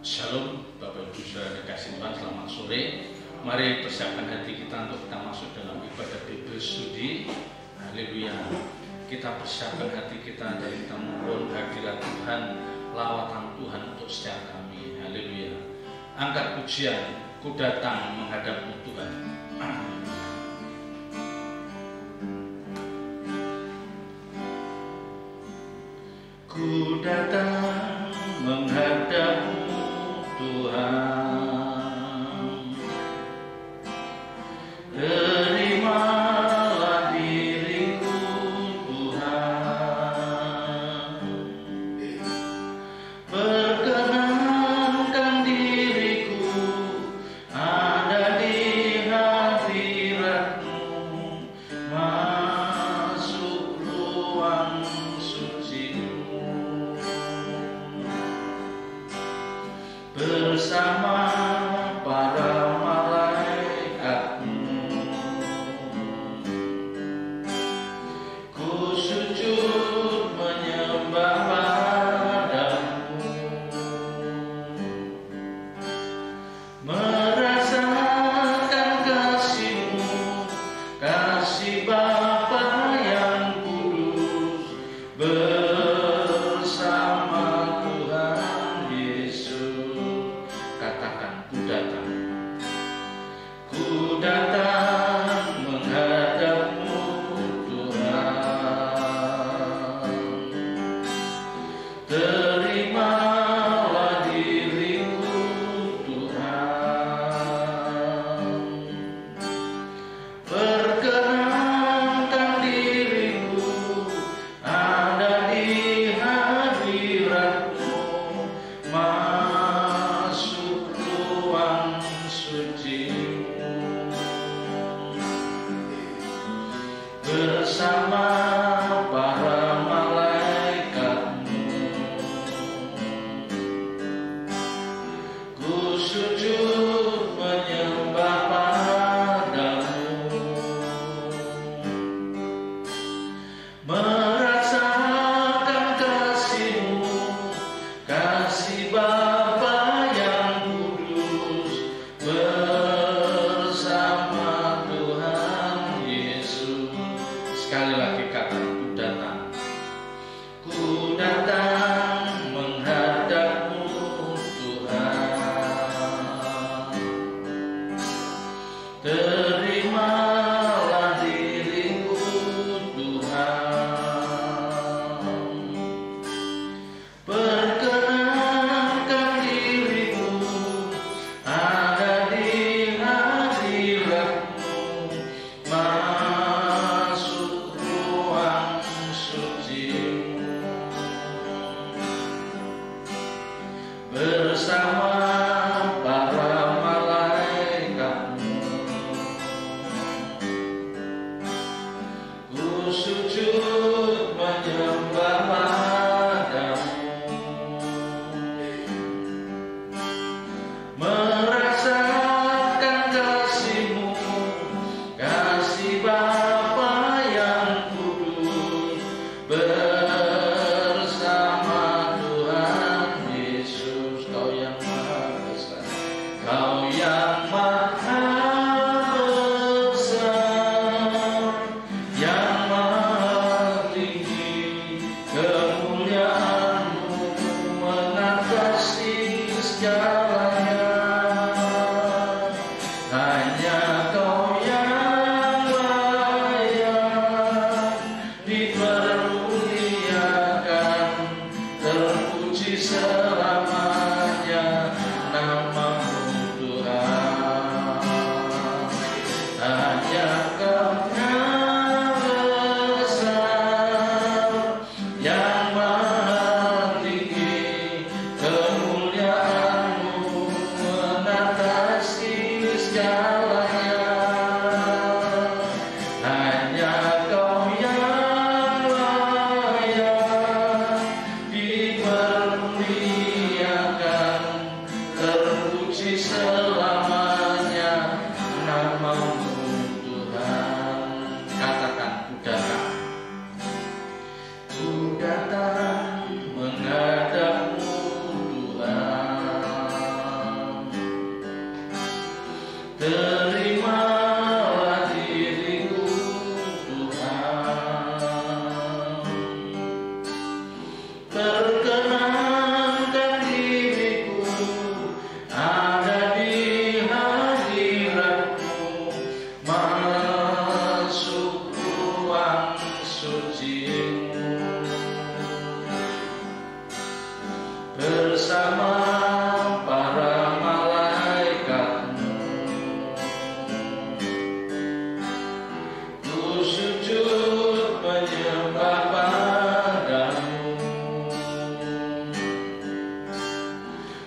Shalom, Bapak Ibu Saudara kasih Tuhan, selamat sore. Mari persiapkan hati kita untuk kita masuk dalam ibadah Bible Studi. Haleluya. Kita persiapkan hati kita dan kita mohon hadirat Tuhan, lawatan Tuhan untuk setiap kami. Haleluya. Angkat pujian, ku datang menghadapmu Tuhan. Ku datang menghadapmu Tuhan, terimalah diriku Tuhan, perkenankan diriku ada di hadirat-Mu, masuk ruang suci-Mu bersama para malaikat-Mu. Ku sujud menyembah padamu, merasakan kasih-Mu, kasih Bapa yang kudus, bersama Tuhan Yesus. Katakan, ku datang menghadapmu Tuhan, terimalah diriku Tuhan, perkenankan diriku ada di hadirat-Mu, masuk ruang suci-Mu bersama para malaikat-Mu. Ku sujud menyembah padamu, merasakan kasih-Mu, kasih Bapa yang kudus, bersama Tuhan Yesus. Sekali lagi katakan, ku datang menghadapmu Tuhan, terimalah diriku Tuhan, perkenankan diriku ada di hadirat-Mu, masuk ruang suci-Mu bersama para malaikat-Mu. Ku sujud menyembah padamu, merasakan kasih-Mu, kasih Bapa yang kudus, bersama Tuhan Yesus. Kau yang bersama para malaikat-Mu. Ku sujud menyembah padamu,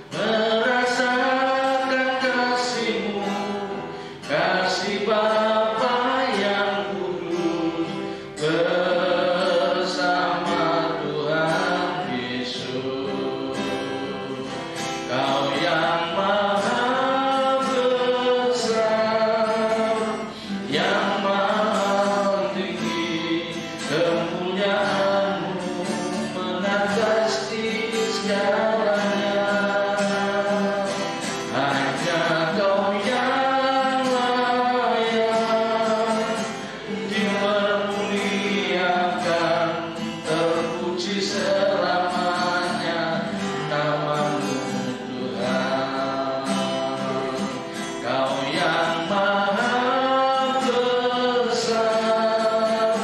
merasakan kasih-Mu, kasih Bapa yang kudus bersama Tuhan Yesus. Kau yang maha besar, yang maha tinggi, kemuliaan-Mu mengatasi segalanya. Hanya Kau yang layak dipermuliakan, terpuji selamanya nama-Mu Tuhan. Kau yang maha besar,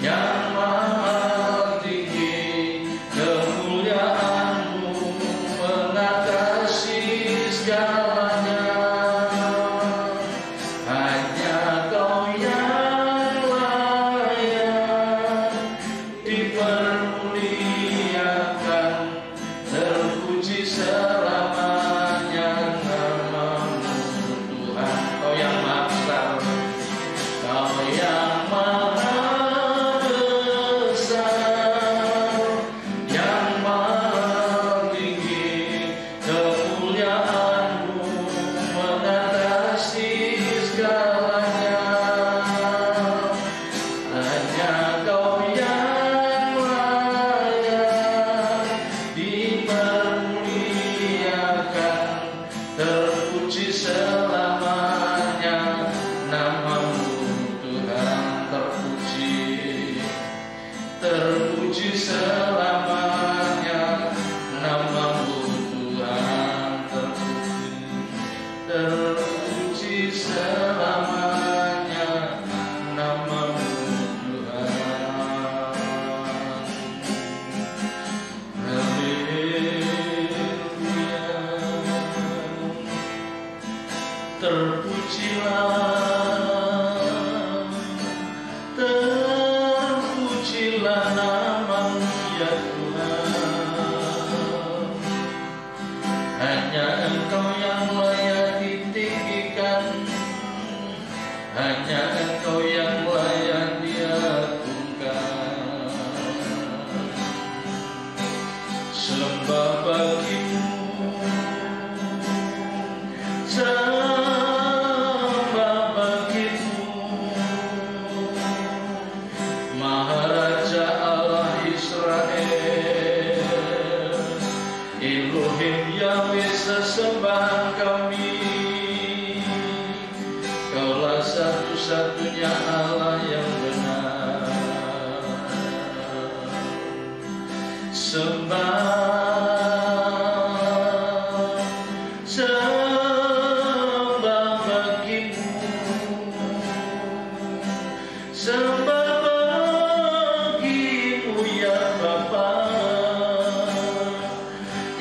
yang maha tinggi, kemuliaan-Mu mengatasi segalanya. Hanya Kau yang layak dipermuliakan, terpuji selamanya nama-Mu Tuhan. Kau yang maha besar, Kau yang maha besar, yang maha tinggi, kemuliaan-Mu mengatasi segalanya. Hanya Kau yang layak dipermuliakan, terpuji selamanya nama-Mu Tuhan. Terpuji selamanya nama-Mu Tuhan. Terpuji selamanya nama-Mu Tuhan. Haleluya. Terpujilah nama-Mu ya Tuhan. Hanya Engkau yang layak ditinggikan, hanya Engkau yang layak diagungkan. Sembah bagi-Mu, sembah bagi-Mu, Maharaja Allah Israel. Elohim Yahweh sesembahan kami, Kaulah satu-satunya Allah yang benar. Sembah bagi-Mu, sembah bagi-Mu ya Bapa,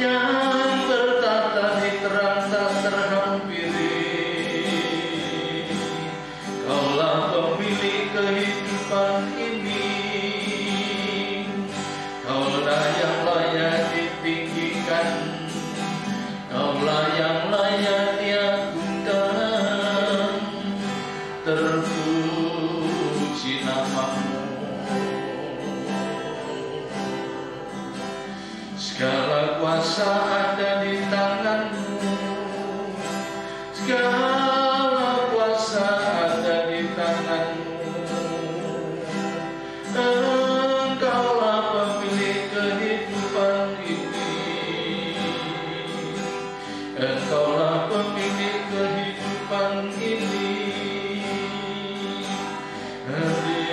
yang bertata di terang tak terhampiri. Kaulah pemilik kehidupan ini, Kaulah yang layak ditinggikan, Kaulah yang layak diagungkan. Terpuji nama-Mu. Segala kuasa ada di tangan-Mu, segala kuasa ada di tangan-Mu. Engkaulah pemilik kehidupan ini, Engkaulah pemilik kehidupan ini. Haleluya.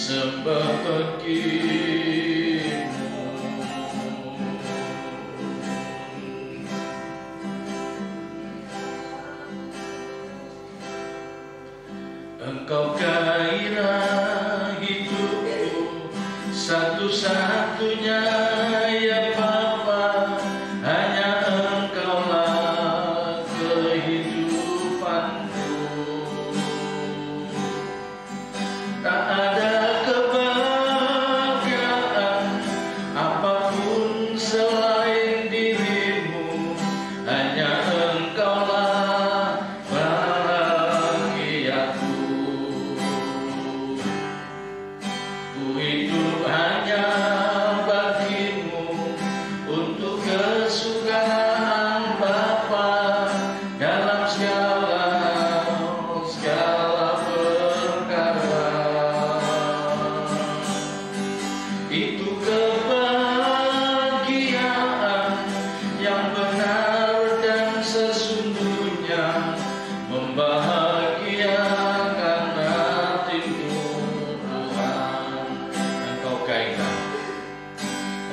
Sembah bagi-Mu. Engkau gairah hidupku, satu-satunya ya Bapa, hanya Engkaulah kehidupanku. Tak ada kebahagiaan apapun selain dirimu, hanya Engkaulah bahagiaku. Ku hidup hanya bagimu, untuk kesukaan Bapa dalam segala perkara. Itu kebahagiaan yang benar dan sesungguhnya, membahagiakan hatimu Tuhan.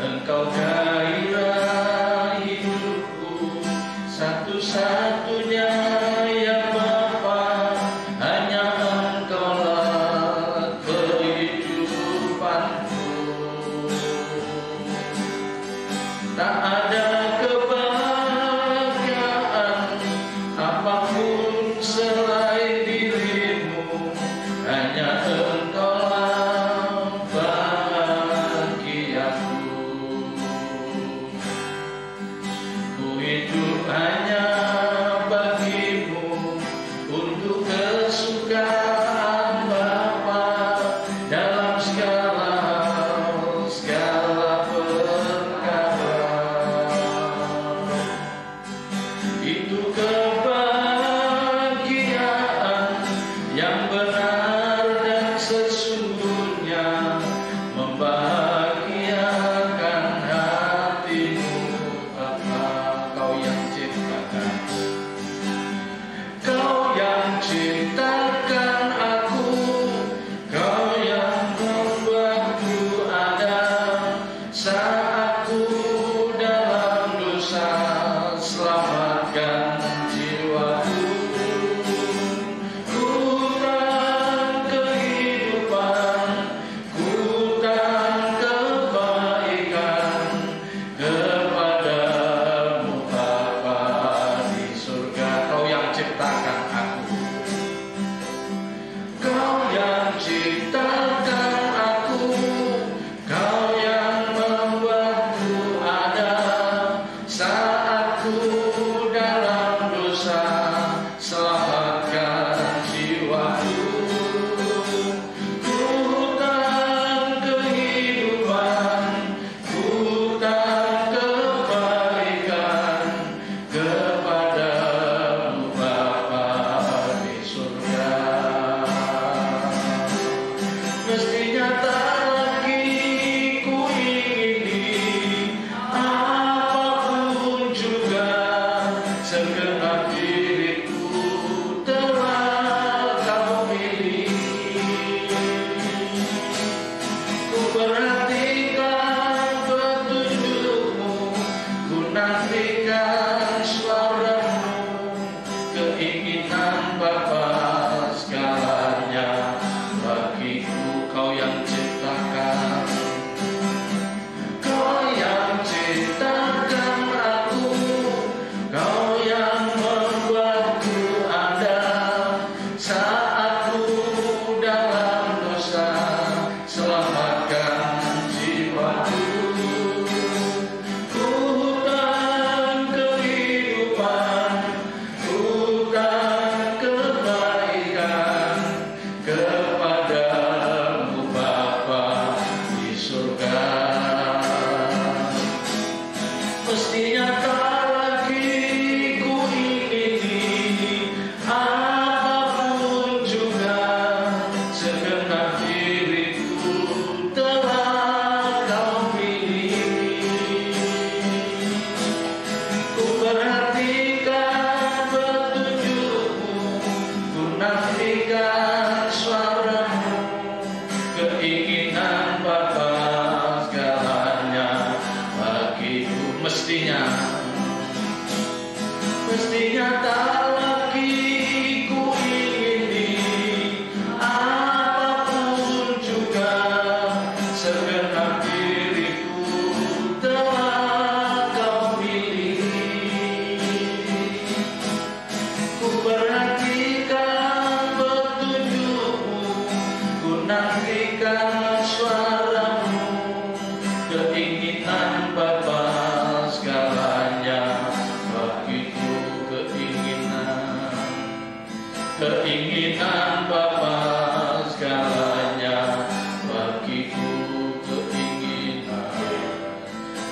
Engkau gairah hidupku, satu-satunya ya Bapa, hanya Engkaulah kehidupanku. Tak ada kebahagiaan apapun selain dirimu, hanya Engkaulah bahagiaku. Ku hidup hanya bagimu, untuk kesukaan Bapa dalam segala perkara. Itu kebahagiaan yang benar dan sesungguhnya, membahagiakan hatimu Bapa. Kau yang ciptakan, Kau yang ciptakan aku, Kau yang membuatku ada. Saat aku dalam dosa, selamatkan jiwaku. Ku tak kehidupan, ku tak kebaikan kepadamu Bapa di surga. Kau yang ciptakan aku, Kau yang ciptakan aku, Kau yang membuatku ada. Saat aku dalam dosa, selamatkan jiwaku. Ku tak kehidupan, ku tak kebaikan kepadamu Bapa di surga. Mestinya tak lagi ku ingini apapun juga, segenap diriku telah Kau pilih. Ku perhatikan petunjukmu, ku nantikan suaramu, keinginan Bapa segalanya bagiku. Kau yang ciptakan, Kau yang ciptakan aku, Kau yang membuatku ada. Saat aku dalam dosa, selamatkan jiwaku. Ku tak kehidupan, ku tak kebaikan kepadamu Bapa di surga. Mestinya tak lagi ku ingini apapun juga, segenap diriku telah Kau pilih. Ku perhatikan petunjukmu, ku nantikan suaramu, keinginan Bapa segalanya bagiku. Mestinya tak lagi ku ingini keinginan Bapa segalanya bagiku,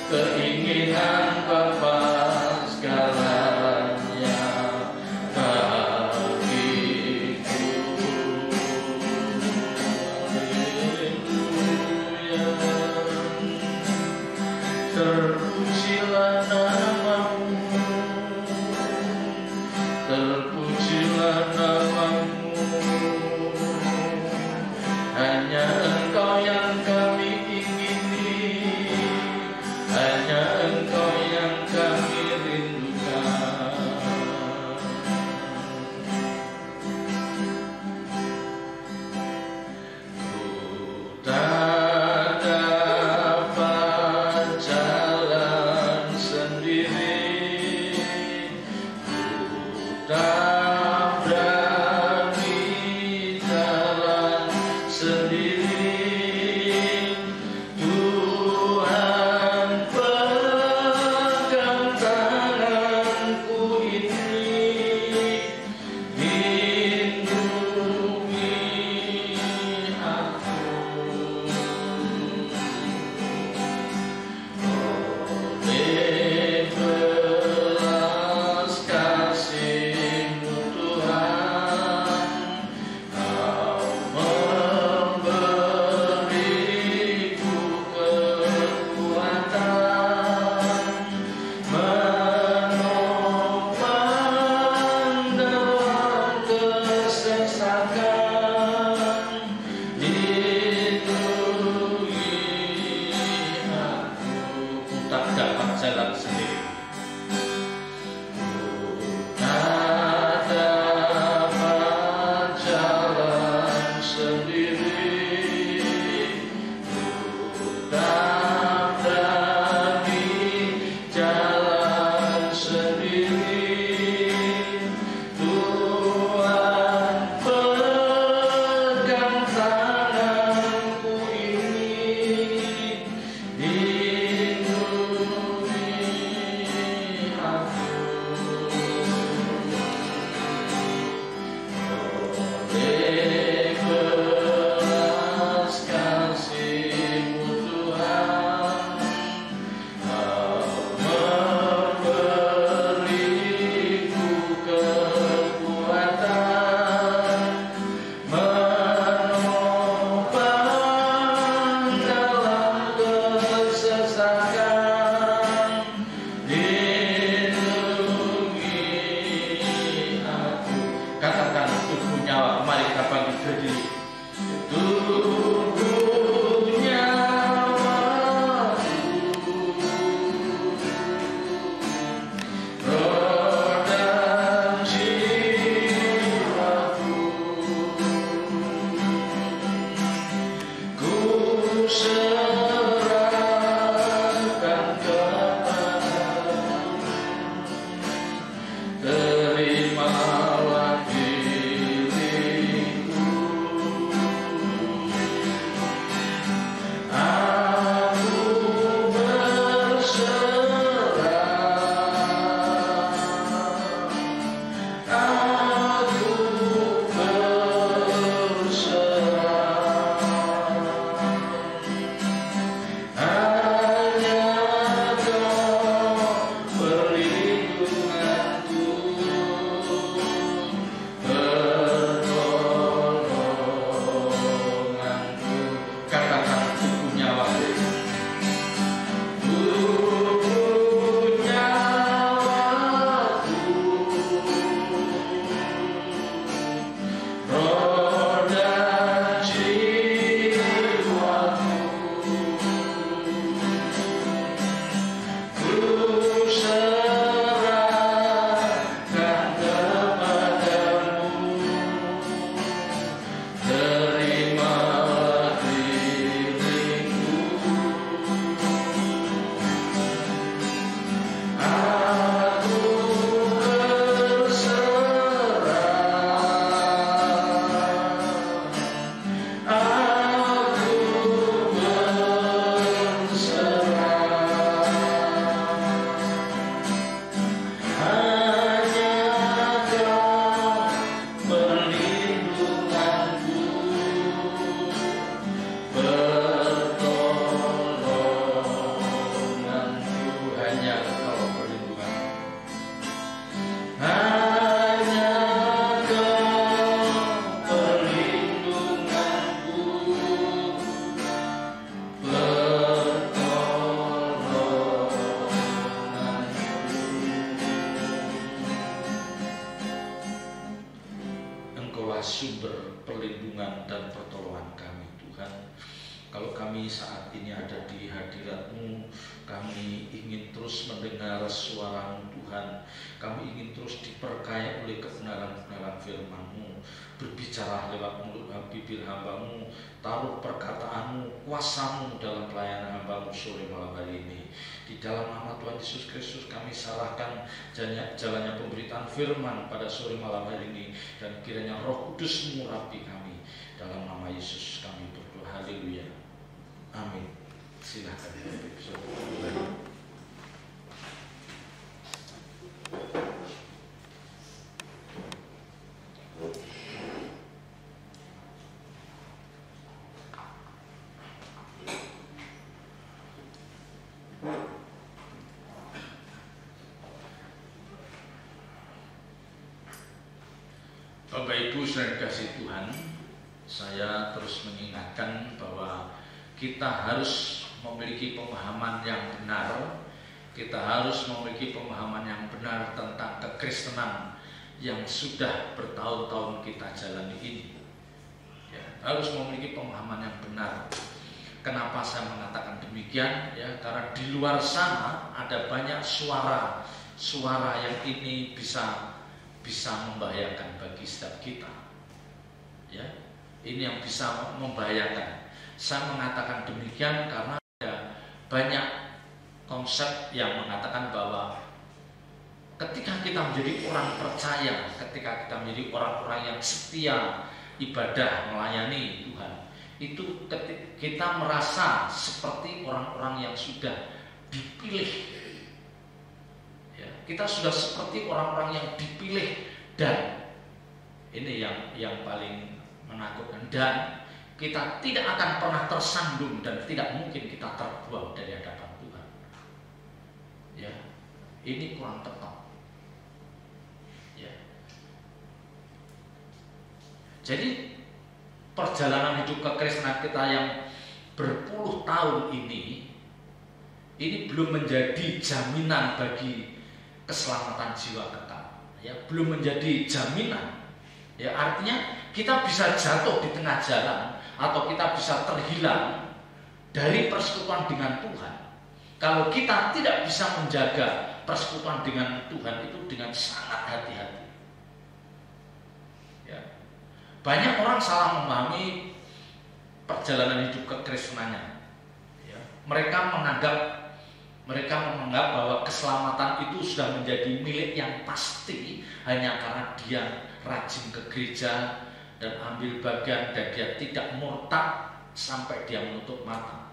keinginan Bapa segalanya bagiku. Haleluya. Terpujilah namamu, terpujilah namamu. Hanya Engkau yang kami ingini, hanya Engkau yang kami rindukan. Ku tak dapat jalan sendiri, ku tak berani jalan sendiri. Tuhan pegang tanganku ini, lindungi aku. Oleh belas kasih-Mu Tuhan, Kau memberiku kekuatan, menopang dalam kesesakan, lindungi aku. Ku tak dapat jalan sendiri, tak dapat jalan sendiri, tak berani jalan sendiri. Tuhan pegang tanganku ini, lindungi aku. Oleh belas kasih-Mu Tuhan, Kau memberiku sumber perlindungan dan pertolongan kami Tuhan. Kalau kami saat ini ada di hadirat-Mu, kami ingin terus mendengar suara-Mu Tuhan. Kami ingin terus diperkaya oleh kebenaran-kebenaran firman-Mu. Berbicara lewat mulut bibir hamba-Mu, taruh perkataan-Mu, kuasa-Mu dalam pelayanan hamba-Mu sore malam hari ini. Di dalam nama Tuhan Yesus Kristus kami serahkan jalannya pemberitaan firman pada sore malam hari ini, dan kiranya Roh Kudus mengurapi kami. Dalam nama Yesus kami berdoa. Haleluya. Amin. Silakan Bapak Ibu saudara dikasihi Tuhan, saya terus mengingatkan bahwa kita harus memiliki pemahaman yang benar. Kita harus memiliki pemahaman yang benar tentang kekristenan yang sudah bertahun-tahun kita jalani ini. Ya, harus memiliki pemahaman yang benar. Kenapa saya mengatakan demikian? Ya, karena di luar sana ada banyak suara yang ini bisa membahayakan bagi setiap kita. Ya, ini yang bisa membahayakan. Saya mengatakan demikian karena ada banyak konsep yang mengatakan bahwa ketika kita menjadi orang percaya, ketika kita menjadi orang-orang yang setia ibadah melayani Tuhan, itu kita merasa seperti orang-orang yang sudah dipilih. Ya, kita sudah seperti orang-orang yang dipilih, dan ini yang paling menakutkan, dan kita tidak akan pernah tersandung dan tidak mungkin kita terbuang dari hadapan Tuhan. Ya, ini kurang tepat. Ya. Jadi perjalanan hidup kekristenan kita yang berpuluh tahun ini belum menjadi jaminan bagi keselamatan jiwa kekal. Ya, belum menjadi jaminan. Ya, artinya kita bisa jatuh di tengah jalan, atau kita bisa terhilang dari persekutuan dengan Tuhan kalau kita tidak bisa menjaga persekutuan dengan Tuhan itu dengan sangat hati-hati. Ya. Banyak orang salah memahami perjalanan hidup kekristenannya. Ya. Mereka menganggap bahwa keselamatan itu sudah menjadi milik yang pasti hanya karena dia rajin ke gereja dan ambil bagian, dan dia tidak murtad sampai dia menutup mata.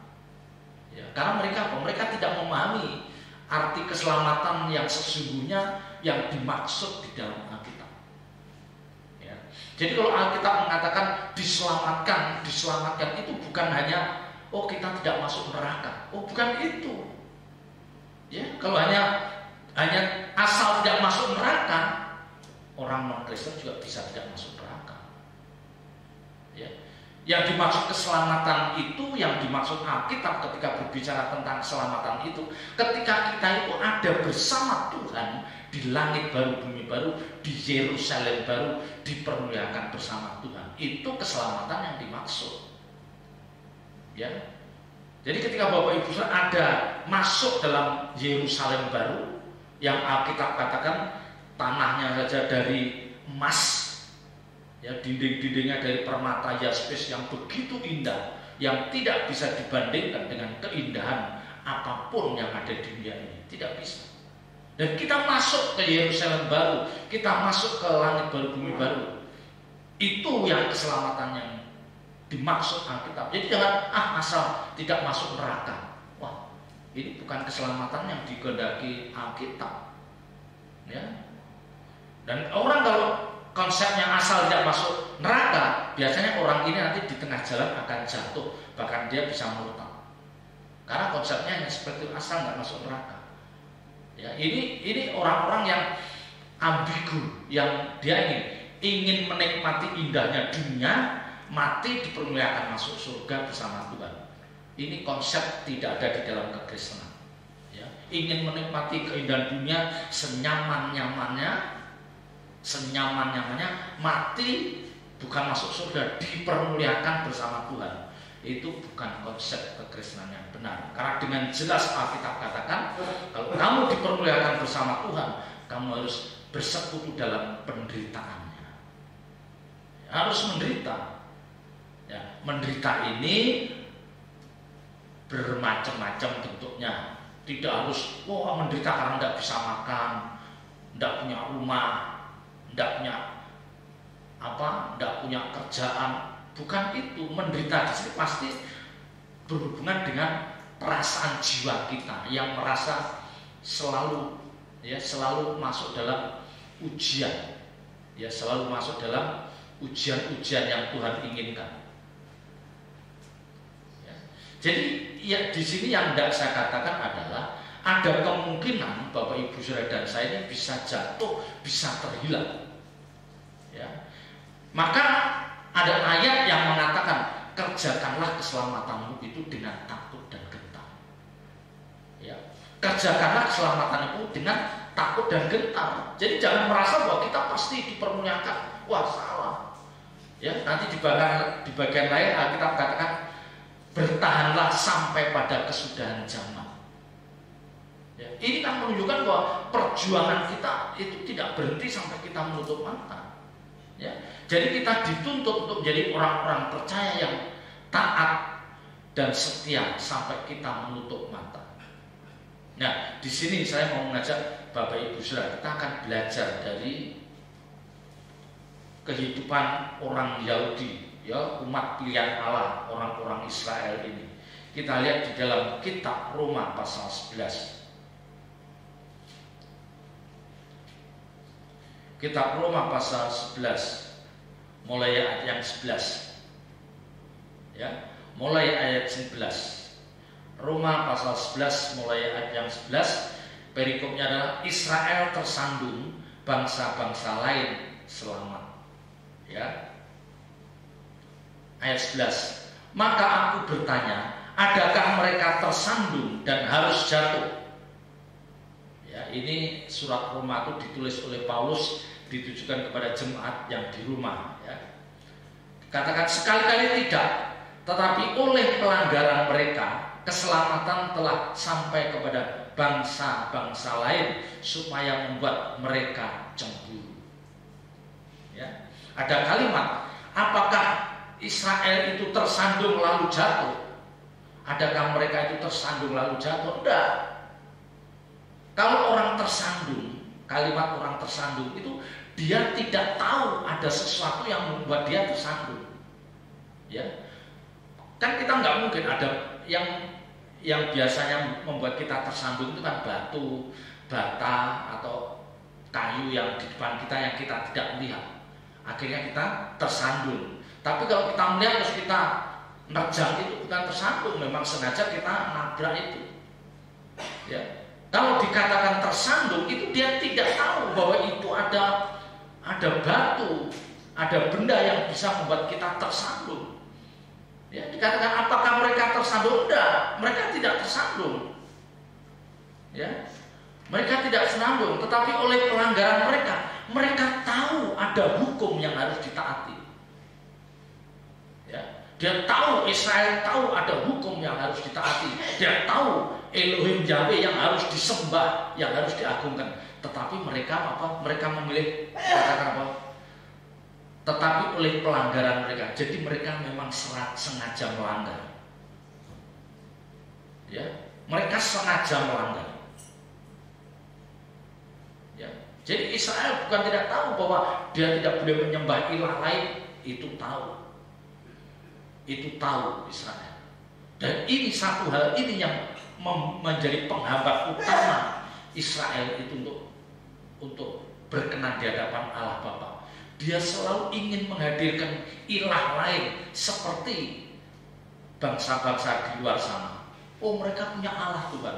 Ya, karena mereka tidak memahami arti keselamatan yang sesungguhnya yang dimaksud di dalam Alkitab. Ya. Jadi kalau Alkitab mengatakan diselamatkan itu bukan hanya kita tidak masuk neraka. Bukan itu. Ya, kalau hanya asal tidak masuk neraka, orang non-Kristen juga bisa tidak masuk neraka. Ya. Yang dimaksud keselamatan itu, yang dimaksud Alkitab ketika berbicara tentang keselamatan itu, ketika kita itu ada bersama Tuhan di langit baru, bumi baru, di Yerusalem baru, dipermuliakan bersama Tuhan. Itu keselamatan yang dimaksud. Ya. Jadi ketika Bapak Ibu ada masuk dalam Yerusalem baru, yang Alkitab katakan tanahnya saja dari emas, ya, dinding-dindingnya dari permata yaspis yang begitu indah, yang tidak bisa dibandingkan dengan keindahan apapun yang ada di dunia ini, tidak bisa. Dan kita masuk ke Yerusalem baru, kita masuk ke langit baru, bumi baru. Itu yang keselamatan yang dimaksud Alkitab. Jadi jangan asal tidak masuk neraka. Wah, ini bukan keselamatan yang dikehendaki Alkitab. Ya. Dan orang kalau konsepnya asal tidak masuk neraka, biasanya orang ini nanti di tengah jalan akan jatuh, bahkan dia bisa murtad. Karena konsepnya hanya seperti itu, asal nggak masuk neraka. Ya, ini orang-orang yang ambigu, yang dia ingin menikmati indahnya dunia, mati dipermuliakan masuk surga bersama Tuhan. Ini konsep tidak ada di dalam kekristenan. Ya, ingin menikmati keindahan dunia senyaman-nyamannya, mati bukan masuk surga, dipermuliakan bersama Tuhan. Itu bukan konsep kekristenan yang benar. Karena dengan jelas Alkitab katakan, kalau kamu dipermuliakan bersama Tuhan, kamu harus bersekutu dalam penderitaannya. Harus menderita. Ya, menderita ini bermacam-macam bentuknya. Tidak harus menderita karena tidak bisa makan, tidak punya rumah, tidak punya kerjaan. Bukan itu. Menderita di sini pasti berhubungan dengan perasaan jiwa kita yang merasa selalu masuk dalam ujian, selalu masuk dalam ujian-ujian yang Tuhan inginkan. Jadi di sini yang tidak saya katakan adalah ada kemungkinan Bapak Ibu Saudara dan saya ini bisa jatuh, bisa terhilang. Maka ada ayat yang mengatakan, kerjakanlah keselamatanmu itu dengan takut dan gentar. Kerjakanlah keselamatan itu dengan takut dan gentar. Jadi jangan merasa bahwa kita pasti dipermuliakan. Wah, salah. Nanti di bagian lain Alkitab katakan, bertahanlah sampai pada kesudahan zaman. Ini kan menunjukkan bahwa perjuangan kita itu tidak berhenti sampai kita menutup mata. Jadi kita dituntut untuk menjadi orang-orang percaya yang taat dan setia sampai kita menutup mata. Nah, di sini saya mau mengajak Bapak Ibu Saudara, kita akan belajar dari kehidupan orang Yahudi, umat pilihan Allah, orang-orang Israel ini. Kita lihat di dalam kitab Roma pasal 11. Kitab Roma pasal 11, mulai ayat yang 11. Mulai ayat 11. Roma pasal 11 mulai ayat yang 11. Perikopnya adalah Israel tersandung, bangsa-bangsa lain selamat. Ayat 11. Maka aku bertanya, adakah mereka tersandung dan harus jatuh? Ini surat Roma itu ditulis oleh Paulus, ditujukan kepada jemaat yang di rumah. Katakan sekali-kali tidak, tetapi oleh pelanggaran mereka keselamatan telah sampai kepada bangsa-bangsa lain supaya membuat mereka cemburu. Ada kalimat, apakah Israel itu tersandung lalu jatuh? Adakah mereka itu tersandung lalu jatuh? Tidak. Kalau orang tersandung, kalimat orang tersandung itu dia tidak tahu ada sesuatu yang membuat dia tersandung. Kan kita nggak mungkin ada yang biasanya membuat kita tersandung itu kan batu, bata atau kayu yang di depan kita yang kita tidak melihat. Akhirnya kita tersandung. Tapi kalau kita melihat terus kita nerjang, itu bukan tersandung, memang sengaja kita nabrak itu. Kalau dikatakan tersandung itu dia tidak tahu bahwa itu ada batu, ada benda yang bisa membuat kita tersandung. Dikatakan apakah mereka tersandung? Tidak, mereka tidak tersandung. Mereka tidak tersandung, tetapi oleh pelanggaran mereka tahu ada hukum yang harus ditaati. Dia tahu, Israel tahu ada hukum yang harus ditaati. Dia tahu Elohim Yahweh yang harus disembah, yang harus diagungkan. Tetapi mereka Mereka memilih katakan apa? Tetapi oleh pelanggaran mereka. Jadi mereka memang sengaja melanggar. Mereka sengaja melanggar. Jadi Israel bukan tidak tahu bahwa dia tidak boleh menyembah ilah lain, itu tahu. Itu tahu Israel. Dan ini satu hal ini yang menjadi penghambat utama Israel itu untuk berkenan di hadapan Allah Bapa. Dia selalu ingin menghadirkan ilah lain seperti bangsa-bangsa di luar sana. Mereka punya Allah Tuhan.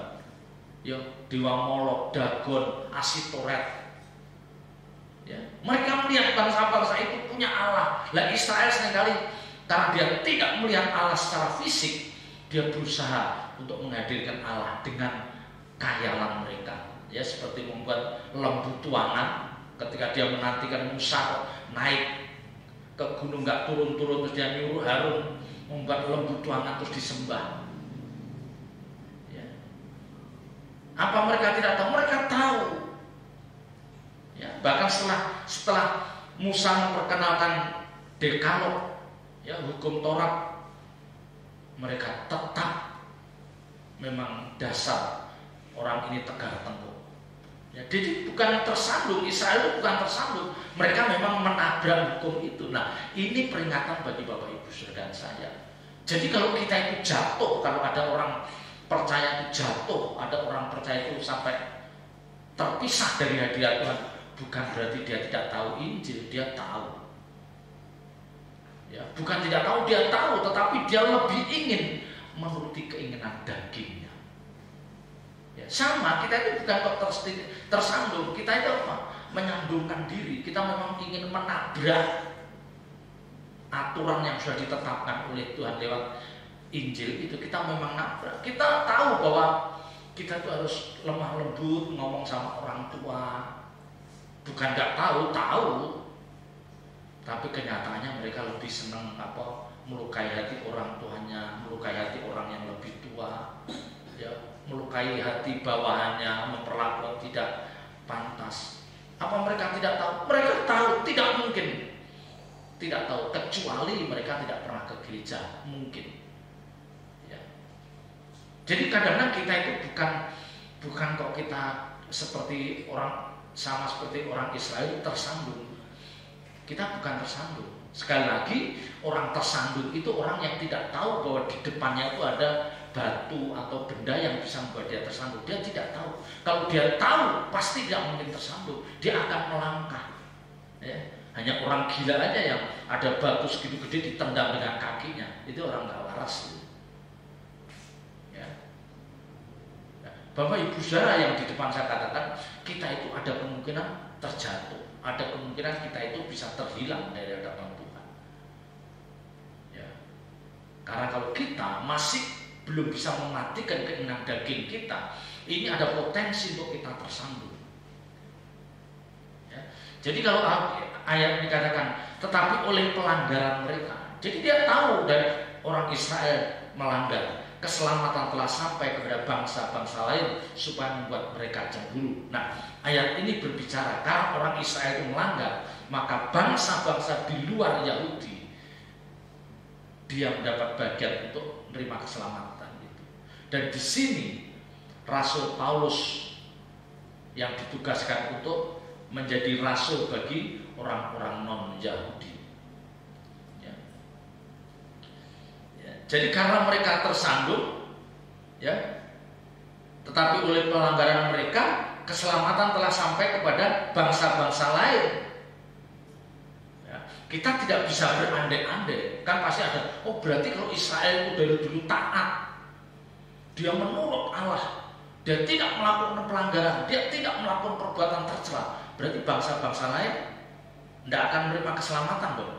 Dewa Molok, Dagon, Asitoret. Mereka melihat bangsa-bangsa itu punya Allah. Israel seringkali karena dia tidak melihat Allah secara fisik, dia berusaha untuk menghadirkan Allah dengan khayalan mereka. Seperti membuat lembu tuangan ketika dia menantikan Musa naik ke ke gunung nggak turun-turun, terus dia nyuruh Harun membuat lembu tuangan terus disembah. Ya. Apa mereka tidak tahu? Mereka tahu. Ya, bahkan setelah Musa memperkenalkan Dekalog, ya, hukum Taurat, mereka tetap memang dasar orang ini tegar tengkuk. Ya, jadi bukan tersandung, Israel itu bukan tersandung, mereka memang menabrak hukum itu. Nah, ini peringatan bagi Bapak Ibu Saudara dan saya. Jadi kalau kita itu jatuh, kalau ada orang percaya itu jatuh, ada orang percaya itu sampai terpisah dari hadirat Tuhan, bukan berarti dia tidak tahu Injil, dia tahu. Ya, bukan tidak tahu, dia tahu, tetapi dia lebih ingin menuruti keinginan dagingnya. Ya, sama, kita itu bukan kok tersandung, kita itu apa? Menyandungkan diri, kita memang ingin menabrak aturan yang sudah ditetapkan oleh Tuhan lewat Injil itu, kita memang nabrak. Kita tahu bahwa kita itu harus lemah lembut ngomong sama orang tua. Bukan nggak tahu, tapi kenyataannya mereka lebih senang melukai hati orang tuanya, melukai hati orang yang lebih tua, ya, melukai hati bawahannya, memperlakukan tidak pantas. Apa mereka tidak tahu? Mereka tahu, tidak mungkin tidak tahu, kecuali mereka tidak pernah ke gereja, mungkin. Ya. Jadi kadang-kadang kita itu bukan kok kita seperti orang, sama seperti orang Israel tersandung. Kita bukan tersandung. Sekali lagi, orang tersandung itu orang yang tidak tahu bahwa di depannya itu ada batu atau benda yang bisa membuat dia tersandung. Dia tidak tahu. Kalau dia tahu, pasti tidak mungkin tersandung. Dia akan melangkah. Ya. Hanya orang gila aja yang ada batu segitu gede ditendang dengan kakinya. Itu orang nggak waras. Ya. Bapak Ibu Saudara yang di depan saya katakan, kita itu ada kemungkinan terjatuh. Ada kemungkinan kita itu bisa terhilang dari hadapan Tuhan. Ya. Karena kalau kita masih belum bisa mematikan keinginan daging kita, ini ada potensi untuk kita tersandung. Ya. Jadi kalau ayat ini dikatakan, tetapi oleh pelanggaran mereka. Jadi dia tahu dari orang Israel melanggar, keselamatan telah sampai kepada bangsa-bangsa lain supaya membuat mereka cemburu. Nah, ayat ini berbicara kalau orang Israel itu melanggar, maka bangsa-bangsa di luar Yahudi dia mendapat bagian untuk menerima keselamatan itu. Dan di sini Rasul Paulus yang ditugaskan untuk menjadi rasul bagi orang-orang non-Yahudi. Jadi karena mereka tersandung, ya, tetapi oleh pelanggaran mereka keselamatan telah sampai kepada bangsa-bangsa lain. Ya, kita tidak bisa berandai-andai, kan pasti ada. Oh berarti kalau Israel itu dari dulu taat, dia menurut Allah, dia tidak melakukan pelanggaran, dia tidak melakukan perbuatan tercela, berarti bangsa-bangsa lain tidak akan menerima keselamatan dong.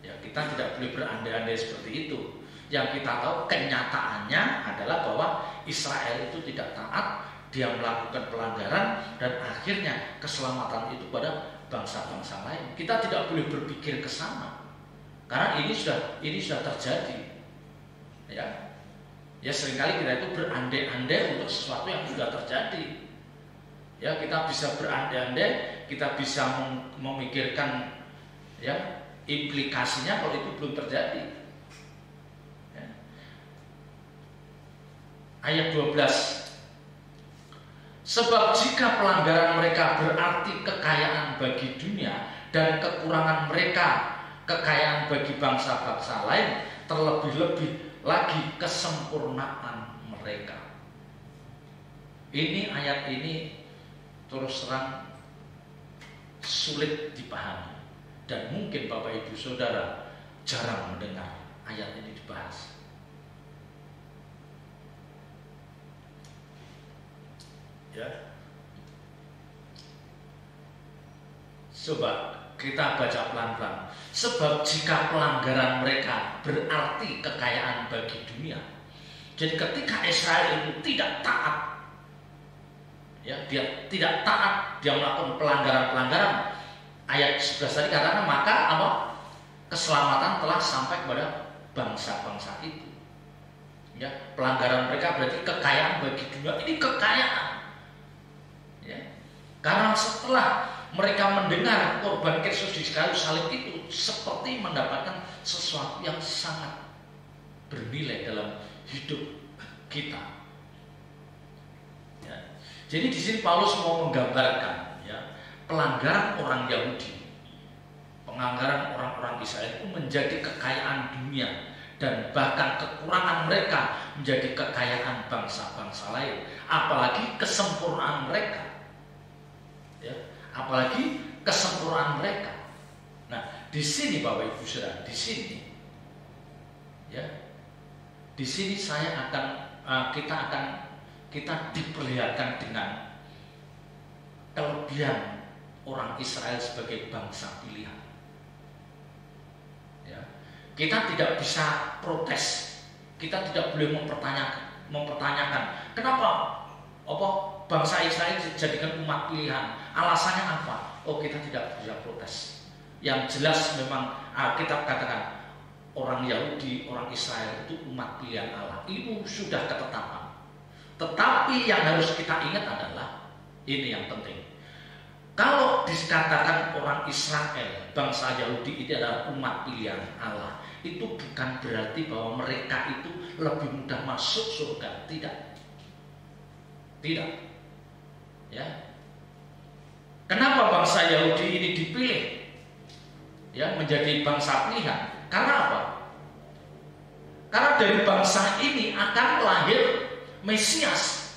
Ya kita tidak boleh berandai-andai seperti itu. Yang kita tahu kenyataannya adalah bahwa Israel itu tidak taat, dia melakukan pelanggaran dan akhirnya keselamatan itu pada bangsa-bangsa lain. Kita tidak boleh berpikir ke sana, karena ini sudah terjadi. Ya, seringkali kita itu berandai-andai untuk sesuatu yang sudah terjadi. Ya, kita bisa berandai-andai, kita bisa memikirkan ya implikasinya kalau itu belum terjadi. Ayat 12, sebab jika pelanggaran mereka berarti kekayaan bagi dunia dan kekurangan mereka kekayaan bagi bangsa-bangsa lain, terlebih-lebih lagi kesempurnaan mereka. Ini ayat ini terus terang sulit dipahami, dan mungkin Bapak Ibu Saudara jarang mendengar ayat ini dibahas. Ya. Coba kita baca pelan-pelan. Sebab jika pelanggaran mereka berarti kekayaan bagi dunia. Jadi ketika Israel itu tidak taat, ya, dia tidak taat, dia melakukan pelanggaran-pelanggaran. Ayat 11 tadi katakan maka apa? keselamatan telah sampai kepada bangsa-bangsa itu. Ya, pelanggaran mereka berarti kekayaan bagi dunia. Ini kekayaan. Ya. Karena setelah mereka mendengar korban Kristus di kayu salib itu seperti mendapatkan sesuatu yang sangat bernilai dalam hidup kita. Ya. Jadi di sini Paulus mau menggambarkan ya, pelanggaran orang Yahudi, pelanggaran orang-orang Israel itu menjadi kekayaan dunia, dan bahkan kekurangan mereka menjadi kekayaan bangsa-bangsa lain, apalagi kesempurnaan mereka. Ya, apalagi kesempurnaan mereka. Nah, di sini Bapak Ibu Saudara, di sini ya, di sini kita diperlihatkan dengan kelebihan orang Israel sebagai bangsa pilihan. Ya, kita tidak bisa protes, kita tidak boleh mempertanyakan kenapa bangsa Israel dijadikan umat pilihan, alasannya apa? Oh, kita tidak bisa protes. Yang jelas memang kita katakan orang Yahudi, orang Israel itu umat pilihan Allah. Itu sudah ketetapan. Tetapi yang harus kita ingat adalah ini yang penting. Kalau dikatakan orang Israel, bangsa Yahudi itu adalah umat pilihan Allah, itu bukan berarti bahwa mereka itu lebih mudah masuk surga. Tidak. Ya. Kenapa bangsa Yahudi ini dipilih ya menjadi bangsa pilihan? Karena apa? Karena dari bangsa ini akan lahir Mesias.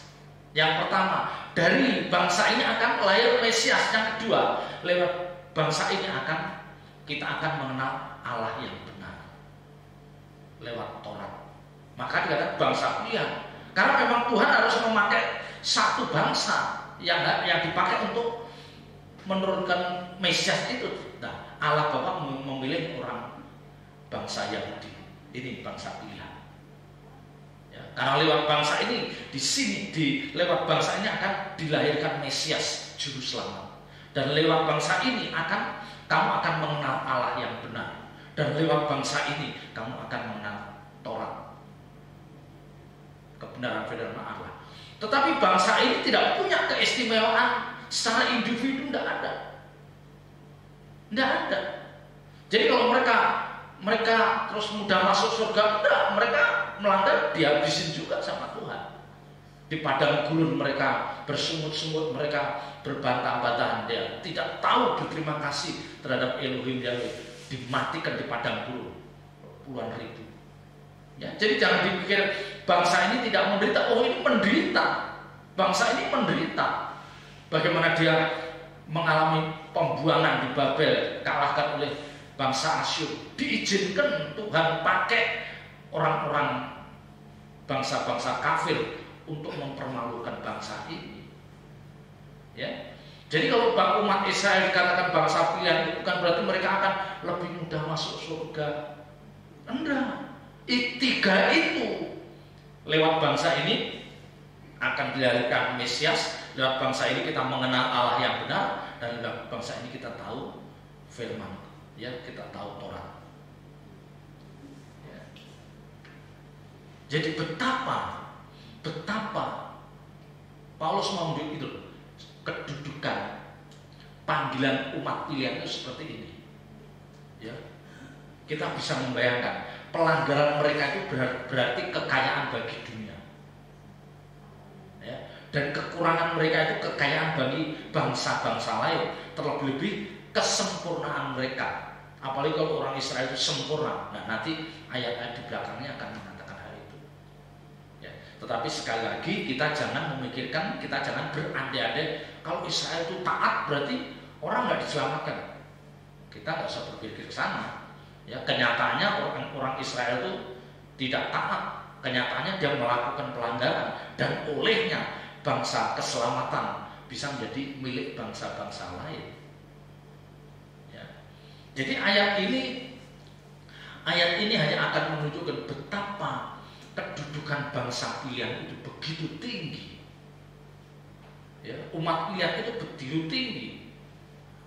Yang pertama, dari bangsa ini akan lahir Mesias. Yang kedua, lewat bangsa ini kita akan mengenal Allah yang benar lewat Taurat. Maka dikatakan bangsa pilihan. Karena memang Tuhan harus memakai satu bangsa yang dipakai untuk menurunkan Mesias itu. Nah, Allah Bapa memilih orang bangsa Yahudi. Ini bangsa pilihan. Ya, karena lewat bangsa ini, lewat bangsa ini akan dilahirkan Mesias, Juru Selamat. Dan lewat bangsa ini kamu akan mengenal Allah yang benar. Dan lewat bangsa ini kamu akan mengenal Taurat, kebenaran firman Allah. Tetapi bangsa ini tidak punya keistimewaan secara individu, tidak ada. Jadi kalau mereka terus mudah masuk surga, enggak, mereka melanggar, dihabisin juga sama Tuhan. Di padang gurun mereka bersungut-sungut, mereka berbantah-bantahan, dia tidak tahu berterima kasih terhadap Elohim Yahweh, dimatikan di padang gurun puluhan ribu. Ya, jadi jangan dipikir bangsa ini tidak menderita. Oh, ini menderita. Bangsa ini menderita. Bagaimana dia mengalami pembuangan di Babel, kalahkan oleh bangsa Asyur. Diizinkan Tuhan pakai orang-orang bangsa-bangsa kafir untuk mempermalukan bangsa ini. Ya. Jadi kalau umat Israel dikatakan bangsa pilihan, itu bukan berarti mereka akan lebih mudah masuk surga. Enggak. Tiga itu lewat bangsa ini akan dilahirkan Mesias. Lewat bangsa ini kita mengenal Allah yang benar, dan lewat bangsa ini kita tahu firman, ya, kita tahu Taurat. Ya. Jadi betapa Paulus mau menunjuk itu, kedudukan panggilan umat pilihan itu seperti ini. Ya. Kita bisa membayangkan pelanggaran mereka itu berarti kekayaan bagi dunia. Ya. Dan kekurangan mereka itu kekayaan bagi bangsa-bangsa lain. Terlebih-lebih kesempurnaan mereka. Apalagi kalau orang Israel itu sempurna. Nah, nanti ayat-ayat di belakangnya akan mengatakan hal itu. Ya. Tetapi sekali lagi kita jangan memikirkan, kita jangan berandai-andai kalau Israel itu taat berarti orang nggak diselamatkan. Kita nggak usah berpikir ke sana. Ya, kenyataannya orang Israel itu tidak taat. Kenyataannya dia melakukan pelanggaran, dan olehnya bangsa keselamatan bisa menjadi milik bangsa-bangsa lain. Ya. Jadi ayat ini hanya akan menunjukkan betapa kedudukan bangsa pilihan itu begitu tinggi. Ya, umat pilihan itu begitu tinggi.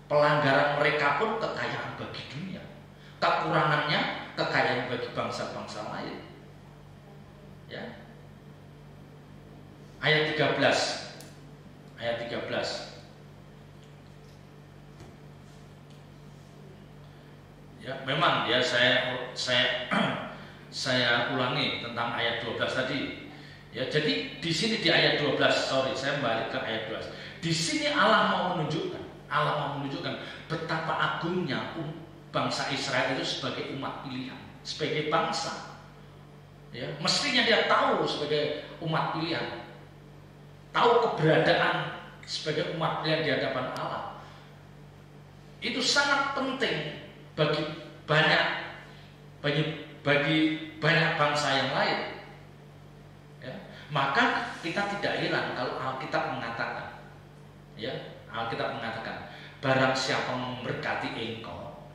Pelanggaran mereka pun kekayaan bagi dunia. kekurangannya kekayaan bagi bangsa-bangsa lain. Ya. Ayat 13. Ayat 13. Ya, memang ya saya ulangi tentang ayat 12 tadi. Ya, jadi di sini di ayat 12, saya balik ke ayat 12. Di sini Allah mau menunjukkan betapa agungnya bangsa Israel itu sebagai umat pilihan, sebagai bangsa. Ya, mestinya dia tahu sebagai umat pilihan, tahu keberadaan sebagai umat pilihan di hadapan Allah. Itu sangat penting bagi banyak bangsa yang lain. Ya, maka kita tidak heran kalau Alkitab mengatakan, barang siapa memberkati engkau,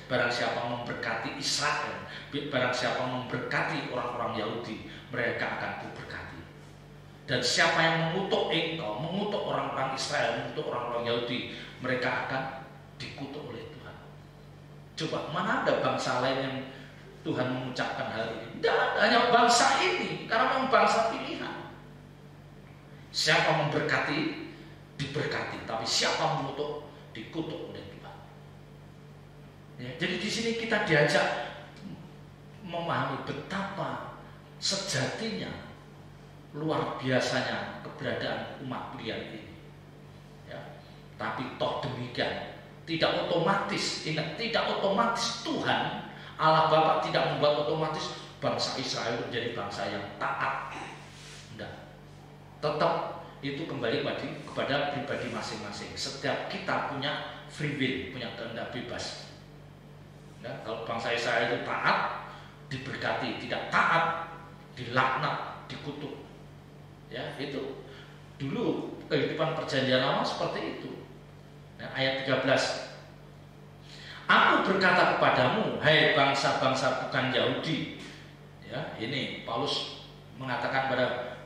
barang siapa memberkati Israel, barang siapa memberkati orang-orang Yahudi, mereka akan kuberkati. Dan siapa yang mengutuk engkau, mengutuk orang-orang Israel, mengutuk orang-orang Yahudi, mereka akan dikutuk oleh Tuhan. Coba, mana ada bangsa lain yang Tuhan mengucapkan hal ini? Tidak ada, hanya bangsa ini, karena memang bangsa pilihan. Siapa memberkati, diberkati, tapi siapa mengutuk, dikutuk oleh Tuhan. Ya, jadi di sini kita diajak memahami betapa sejatinya, luar biasanya keberadaan umat pilihan ini. Ya, tapi toh demikian, tidak otomatis, ingat, tidak otomatis Tuhan Allah Bapa tidak membuat otomatis bangsa Israel menjadi bangsa yang taat. Tidak. Tetap itu kembali kepada pribadi masing-masing. Setiap kita punya free will, punya kehendak bebas. Ya, kalau bangsa Israel itu taat, diberkati; tidak taat, dilaknat, dikutuk. Ya, itu dulu kehidupan perjanjian lama seperti itu. Ya, ayat 13. Aku berkata kepadamu, hai bangsa-bangsa bukan Yahudi. Ya, ini Paulus mengatakan pada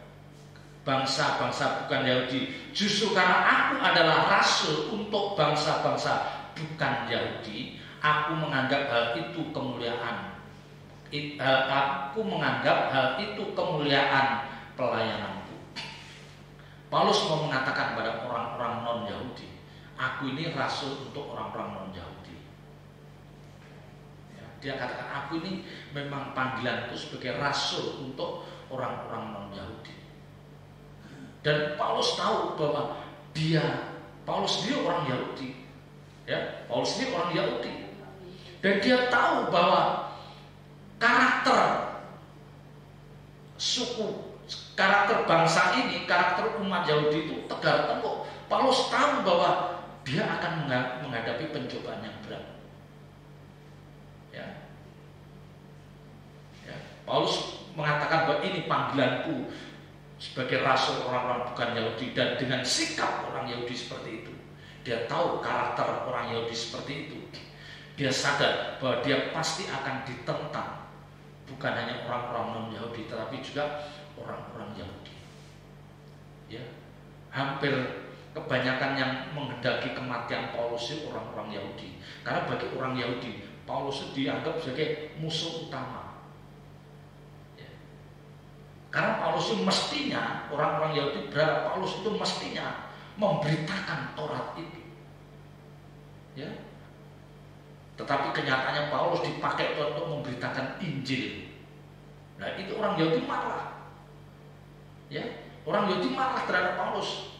bangsa-bangsa bukan Yahudi, justru karena aku adalah rasul untuk bangsa-bangsa bukan Yahudi, aku menganggap hal itu kemuliaan. Aku menganggap hal itu kemuliaan pelayananku. Paulus mau mengatakan pada orang-orang non-Yahudi, aku ini rasul untuk orang-orang non-Yahudi. Dia katakan, aku ini memang panggilanku sebagai rasul untuk orang-orang non-Yahudi. Dan Paulus tahu bahwa Paulus sendiri orang Yahudi. Ya, Paulus sendiri orang Yahudi. Dan dia tahu bahwa karakter suku, karakter bangsa ini, karakter umat Yahudi itu tegar tengkuk. Paulus tahu bahwa dia akan menghadapi pencobaan yang berat. Paulus mengatakan bahwa ini panggilanku sebagai rasul orang-orang bukan Yahudi, dan dengan sikap orang Yahudi seperti itu, dia tahu karakter orang Yahudi seperti itu. Dia sadar bahwa dia pasti akan ditentang, bukan hanya orang-orang non-Yahudi, tetapi juga orang-orang Yahudi. Ya, hampir kebanyakan yang menghendaki kematian Paulus itu orang-orang Yahudi, karena bagi orang Yahudi Paulus itu dianggap sebagai musuh utama. Karena Paulus itu mestinya, orang-orang Yahudi berharap Paulus itu mestinya memberitakan Taurat itu. Ya. Tetapi kenyataannya Paulus dipakai untuk memberitakan Injil. Nah, itu orang Yahudi marah. Ya, orang Yahudi marah terhadap Paulus.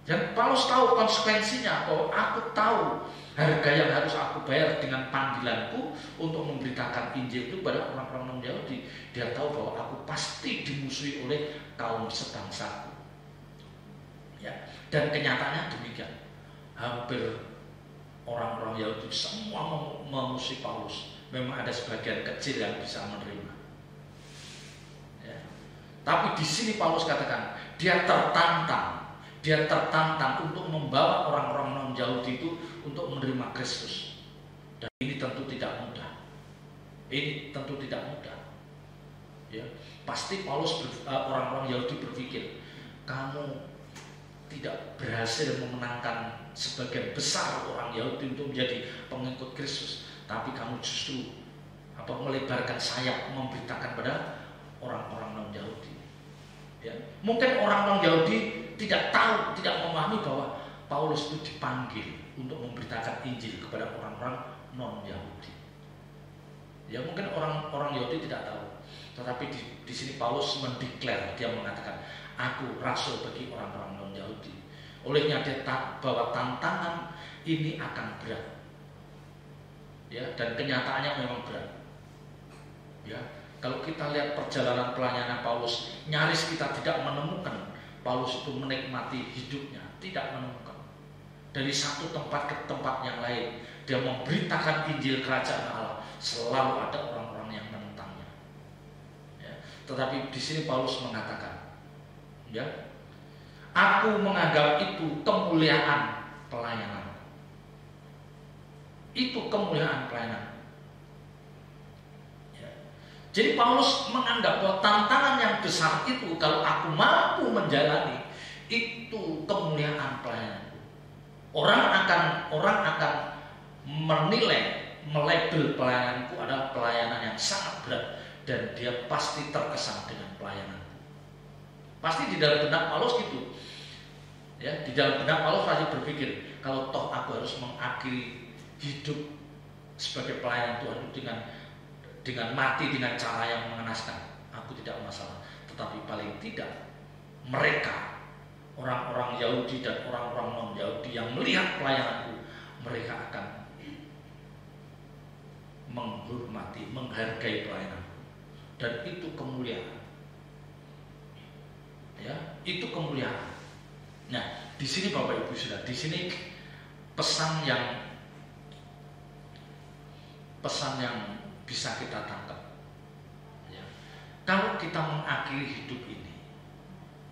Dan Paulus tahu konsekuensinya, bahwa aku tahu harga yang harus aku bayar dengan panggilanku untuk memberitakan Injil itu pada orang-orang non-Yahudi. Dia tahu bahwa aku pasti dimusuhi oleh kaum sebangsaku. Ya, dan kenyataannya demikian. Hampir orang-orang Yahudi semua memusuhi Paulus. Memang ada sebagian kecil yang bisa menerima. Ya. Tapi di sini Paulus katakan, dia tertantang untuk membawa orang-orang non-Yahudi itu untuk menerima Kristus. Dan ini tentu tidak mudah. Ya, pasti orang-orang Yahudi berpikir, kamu tidak berhasil memenangkan sebagian besar orang Yahudi untuk menjadi pengikut Kristus, tapi kamu justru melebarkan sayap memberitakan pada orang-orang non-Yahudi. Ya. Mungkin orang non-Yahudi tidak tahu, tidak memahami bahwa Paulus itu dipanggil untuk memberitakan Injil kepada orang-orang non-Yahudi. Ya, mungkin orang Yahudi tidak tahu, tetapi di sini Paulus mendeklar, dia mengatakan, aku rasul bagi orang-orang non-Yahudi. Olehnya dia tahu bahwa tantangan ini akan berat. Ya, dan kenyataannya memang berat. Ya, kalau kita lihat perjalanan pelayanan Paulus, nyaris kita tidak menemukan Paulus itu menikmati hidupnya, tidak menemukan. Dari satu tempat ke tempat yang lain, dia memberitakan Injil Kerajaan Allah, selalu ada orang-orang yang menentangnya. Ya, tetapi di sini Paulus mengatakan, ya, aku menganggap itu kemuliaan pelayanan. Itu kemuliaan pelayanan. Ya. Jadi Paulus menganggap bahwa tantangan yang besar itu, kalau aku mampu menjalani, itu kemuliaan pelayanan. Orang akan menilai, melabel pelayananku adalah pelayanan yang sangat berat, dan dia pasti terkesan dengan pelayanan. Pasti di dalam benak Paulus gitu. Ya, di dalam benak Paulus pasti berpikir, kalau toh aku harus mengakhiri hidup sebagai pelayan Tuhan dengan mati dengan cara yang mengenaskan, aku tidak masalah. Tetapi paling tidak mereka, orang-orang Yahudi dan orang-orang non-Yahudi yang melihat pelayananku, mereka akan menghormati, menghargai pelayananku, dan itu kemuliaan. Ya, itu kemuliaan. Nah, di sini Bapak Ibu Saudara, di sini pesan yang bisa kita tangkap. Ya. Kalau kita mengakhiri hidup ini,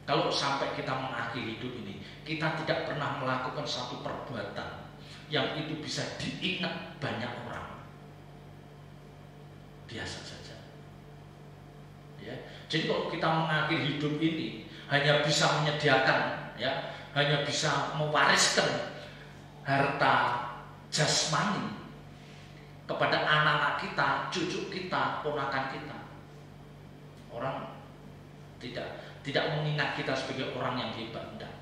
kalau sampai kita mengakhiri hidup ini, kita tidak pernah melakukan satu perbuatan yang itu bisa diingat banyak orang, biasa saja. Ya. Jadi kalau kita mengakhiri hidup ini hanya bisa menyediakan, ya, hanya bisa mewariskan harta jasmani kepada anak-anak kita, cucu kita, ponakan kita, orang tidak mengingat kita sebagai orang yang hebat, enggak.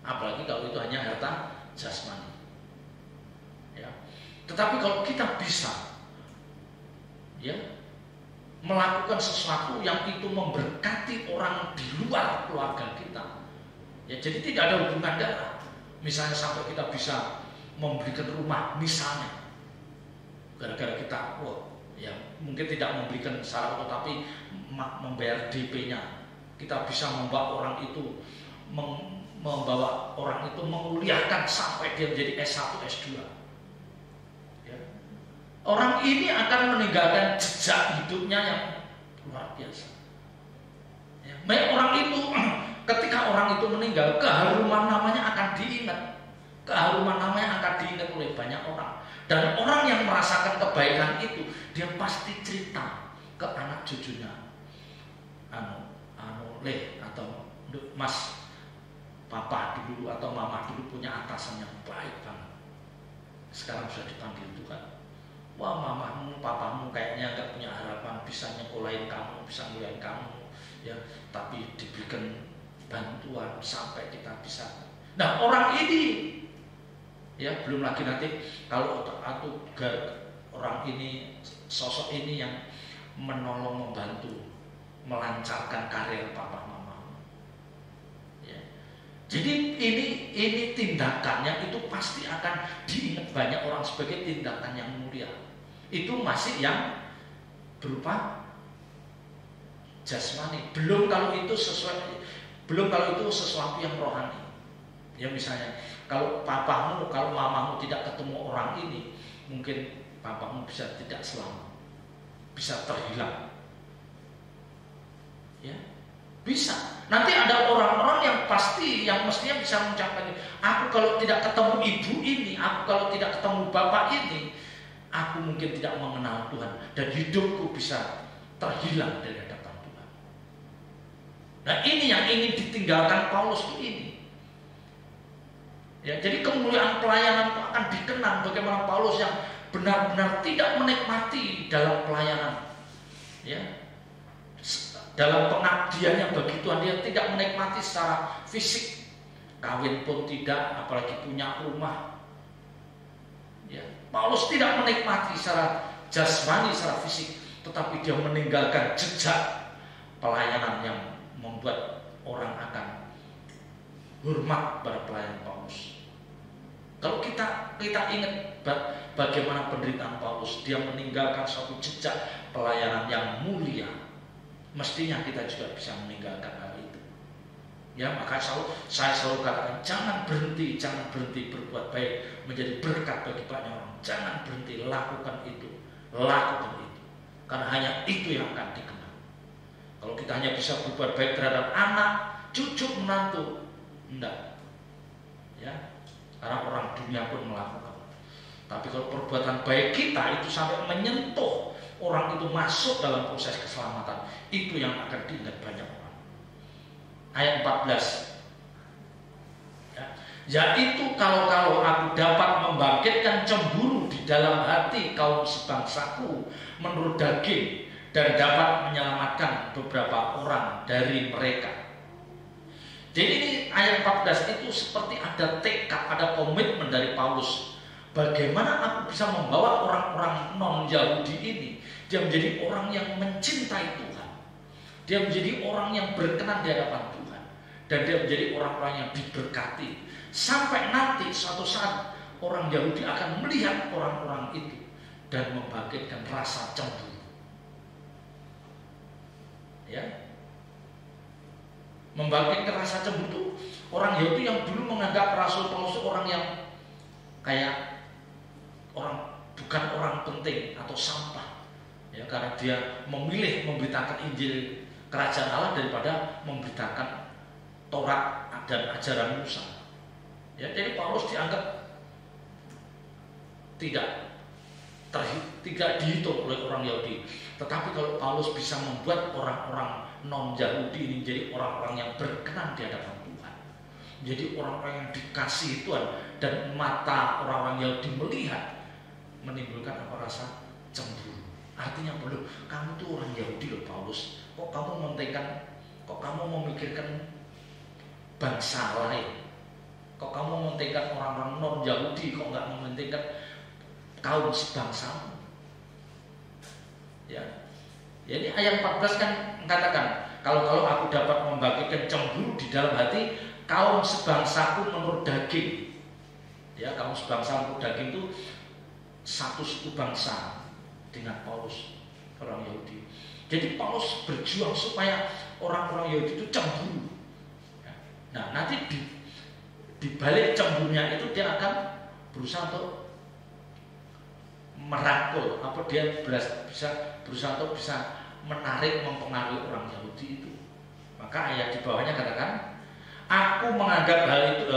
Apalagi kalau itu hanya harta jasmani. Ya. Tetapi kalau kita bisa, ya, melakukan sesuatu yang itu memberkati orang di luar keluarga kita, ya, jadi tidak ada hubungan darah. Misalnya sampai kita bisa memberikan rumah, misalnya, gara-gara kita, ya, mungkin tidak memberikan secara auto, tapi membayar DP-nya, kita bisa membawa orang itu menguliahkan sampai dia menjadi S1, S2. Ya. Orang ini akan meninggalkan jejak hidupnya yang luar biasa. Ya. Orang itu, ketika orang itu meninggal, keharuman namanya akan diingat. Keharuman namanya akan diingat oleh banyak orang. Dan orang yang merasakan kebaikan itu, dia pasti cerita ke anak cucunya, atau Mas, papa dulu atau mama dulu punya atasan yang baik banget, sekarang sudah dipanggil Tuhan. Wah, mamamu, papamu kayaknya nggak punya harapan bisa nyekolahin kamu, bisa nguliahin kamu, ya, tapi diberikan bantuan sampai kita bisa. Nah, orang ini, ya, belum lagi nanti kalau orang ini, sosok ini yang menolong, membantu melancarkan karir papa mama. Ya. Jadi ini tindakannya itu pasti akan diingat banyak orang sebagai tindakan yang mulia. Itu masih yang berupa jasmani. Belum kalau itu sesuatu yang rohani. Ya, misalnya kalau papamu, kalau mamamu tidak ketemu orang ini, mungkin papamu bisa tidak selamat, bisa terhilang. Ya, bisa. Nanti ada orang-orang yang mestinya bisa mengucapkan, aku kalau tidak ketemu ibu ini, aku kalau tidak ketemu bapak ini, aku mungkin tidak mengenal Tuhan dan hidupku bisa terhilang dari hadapan Tuhan. Nah, ini yang ingin ditinggalkan Paulus itu ini. Ya, jadi kemuliaan pelayanan itu akan dikenang bagaimana Paulus yang benar-benar tidak menikmati dalam pelayanan. Ya. Dalam pengabdiannya bagi Tuhan, dia tidak menikmati secara fisik. Kawin pun tidak, apalagi punya rumah. Ya. Paulus tidak menikmati secara jasmani, secara fisik, tetapi dia meninggalkan jejak pelayanan yang membuat orang akan hormat pada pelayanan Paulus. Kalau kita ingat bagaimana penderitaan Paulus, dia meninggalkan suatu jejak pelayanan yang mulia. Mestinya kita juga bisa meninggalkan hal itu. Ya, maka saya selalu katakan, jangan berhenti berbuat baik, menjadi berkat bagi banyak orang. Jangan berhenti, lakukan itu. Karena hanya itu yang akan dikenal. Kalau kita hanya bisa berbuat baik terhadap anak, cucu, menantu, enggak. Ya, karena orang dunia pun melakukan. Tapi kalau perbuatan baik kita itu sampai menyentuh orang itu masuk dalam proses keselamatan, itu yang akan diingat banyak orang. Ayat 14. Ya, yaitu kalau aku dapat membangkitkan cemburu di dalam hati kaum sebangsaku menurut daging dan dapat menyelamatkan beberapa orang dari mereka. Jadi ini ayat 14 itu seperti ada tekad, ada komitmen dari Paulus. Bagaimana aku bisa membawa orang-orang non-Yahudi ini, dia menjadi orang yang mencintai Tuhan. Dia menjadi orang yang berkenan di hadapan Tuhan. Dan dia menjadi orang-orang yang diberkati. Sampai nanti suatu saat orang Yahudi akan melihat orang-orang itu dan membangkitkan rasa cemburu. Ya. Membangkitkan rasa cemburu, orang Yahudi yang dulu menganggap Rasul Paulus itu orang yang kayak bukan orang penting atau sampah, ya, karena dia memilih memberitakan Injil Kerajaan Allah daripada memberitakan Taurat dan ajaran Musa. Ya, jadi Paulus dianggap tidak dihitung oleh orang Yahudi. Tetapi kalau Paulus bisa membuat orang-orang non-Yahudi ini menjadi orang-orang yang berkenan di hadapan Tuhan, menjadi orang-orang yang dikasihi Tuhan, dan mata orang-orang Yahudi melihat, menimbulkan apa, rasa cemburu. Artinya belum, kamu tuh orang Yahudi loh Paulus, kok kamu mementingkan, kok kamu memikirkan bangsa lain, kok kamu mementingkan orang-orang non-Yahudi, kok nggak mementingkan kaum sebangsamu. Ya, jadi ayat 14 kan mengatakan, kalau aku dapat membangkitkan cemburu di dalam hati kaum sebangsaku menurut daging. Ya, kaum sebangsa menurut daging itu satu suku bangsa dengan Paulus, orang Yahudi. Jadi Paulus berjuang supaya orang-orang Yahudi itu cemburu. Nah, nanti di balik cemburunya itu dia akan berusaha untuk merangkul, dia berusaha untuk bisa menarik, mempengaruhi orang Yahudi itu. Maka ayat di bawahnya katakan, aku menganggap hal itu,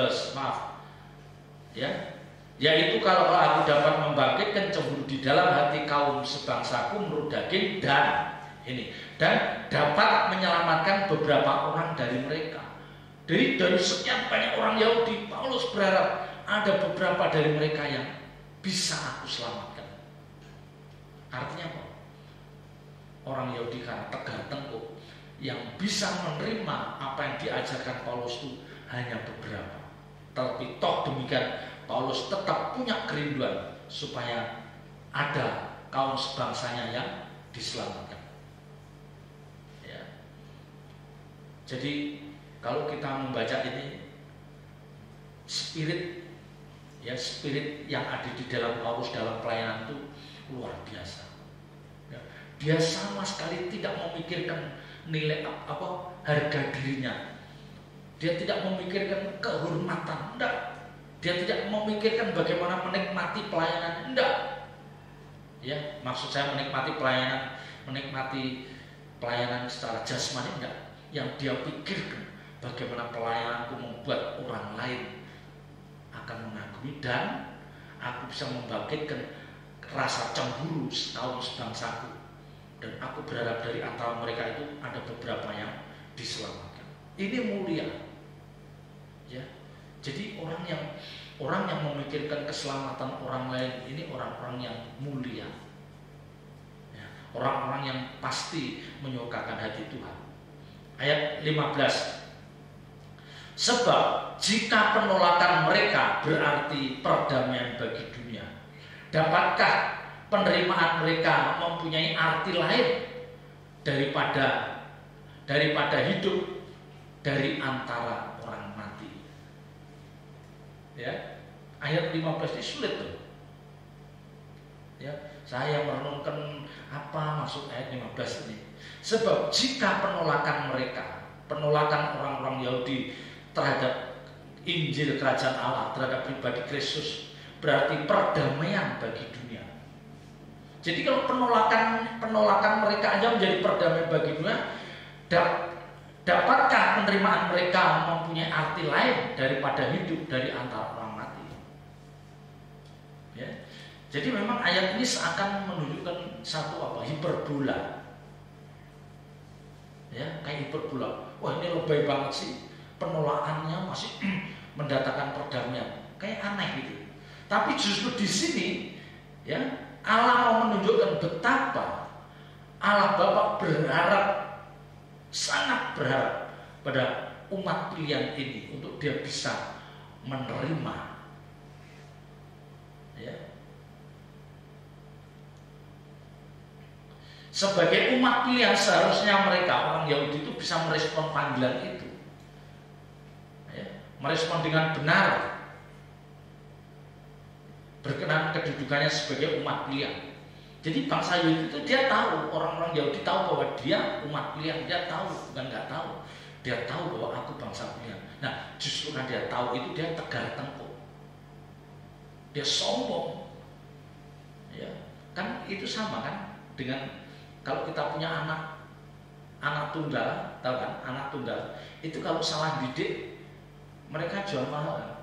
yaitu kalau aku dapat membangkitkan cemburu di dalam hati kaum sebangsaku menurut daging dan dapat menyelamatkan beberapa orang dari mereka. Dari sekian banyak orang Yahudi, Paulus berharap ada beberapa dari mereka yang bisa aku selamatkan. Artinya apa? Orang Yahudi karena tegar tengkuk, yang bisa menerima apa yang diajarkan Paulus itu hanya beberapa. Tapi toh demikian, Paulus tetap punya kerinduan supaya ada kaum sebangsanya yang diselamatkan. Ya. Jadi kalau kita membaca ini, spirit yang ada di dalam Paulus dalam pelayanan itu luar biasa. Ya. Dia sama sekali tidak memikirkan nilai harga dirinya. Dia tidak memikirkan kehormatan, enggak. Dia tidak memikirkan bagaimana menikmati pelayanan, enggak. Ya, maksud saya menikmati pelayanan secara jasmani, enggak. Yang dia pikirkan bagaimana pelayananku membuat orang lain akan mengagumi dan aku bisa membangkitkan rasa cemburu kaum sebangsaku, dan aku berharap dari antara mereka itu ada beberapa yang diselamatkan. Ini mulia. Ya. Jadi orang yang memikirkan keselamatan orang lain ini orang-orang yang mulia, ya, orang-orang yang pasti menyukakan hati Tuhan. Ayat 15. Sebab jika penolakan mereka berarti perdamaian bagi dunia, dapatkah penerimaan mereka mempunyai arti lain daripada hidup dari antara orang mati? Ya, ayat 15 ini sulit tuh. Ya, saya merenungkan apa maksud ayat 15 ini. Sebab jika penolakan orang-orang Yahudi terhadap Injil Kerajaan Allah, terhadap pribadi Kristus, berarti perdamaian bagi dunia. Jadi kalau penolakan mereka aja menjadi perdamaian bagi dunia, dapatkah penerimaan mereka mempunyai arti lain daripada hidup dari antara orang mati? Ya. Jadi memang ayat ini seakan menunjukkan satu hiperbola. Ya, kayak hiperbola. Wah, ini lebay banget sih. Penolakannya masih mendatangkan perdamaian, kayak aneh gitu. Tapi justru di sini, ya, Allah mau menunjukkan betapa Allah Bapa sangat berharap pada umat pilihan ini untuk dia bisa menerima, ya. Sebagai umat pilihan seharusnya mereka orang Yahudi itu bisa merespon panggilan itu. Merespon dengan benar, berkenan kedudukannya sebagai umat pilihan. Jadi bangsa Yahudi itu dia tahu, orang-orang Yahudi tahu bahwa dia umat pilihan. Dia tahu, bukan nggak tahu. Dia tahu bahwa aku bangsa pilihan. Nah, justru karena dia tahu itu dia tegar tengkuk, dia sombong. Ya, kan itu sama kan dengan kalau kita punya anak tunggal, tahu kan? Anak tunggal itu kalau salah didik, mereka jual mahal.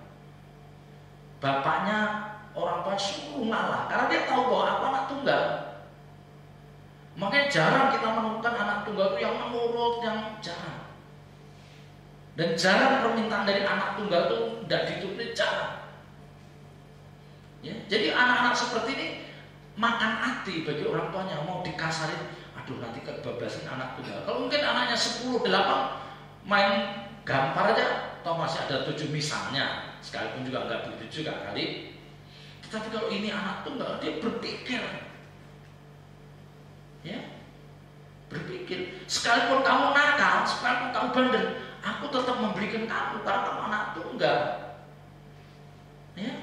Bapaknya, orang tua suruh ngalah karena dia tahu bahwa aku anak tunggal. Makanya jarang kita menemukan anak tunggal itu yang menurut, yang jarang. Dan jarang permintaan dari anak tunggal itu tidak dituruti, jarang. Ya, jadi anak-anak seperti ini makan hati bagi orang tuanya, mau dikasarin, aduh nanti kebablasan anak tunggal. Kalau mungkin anaknya 10, 8 main gampar aja, atau masih ada 7 misalnya, sekalipun juga nggak begitu juga kali. Tetapi kalau ini anak tunggal, dia berpikir, ya, berpikir. Sekalipun kamu nakal, sekalipun kamu bandel, aku tetap memberikan kamu karena kamu anak tunggal. Ya,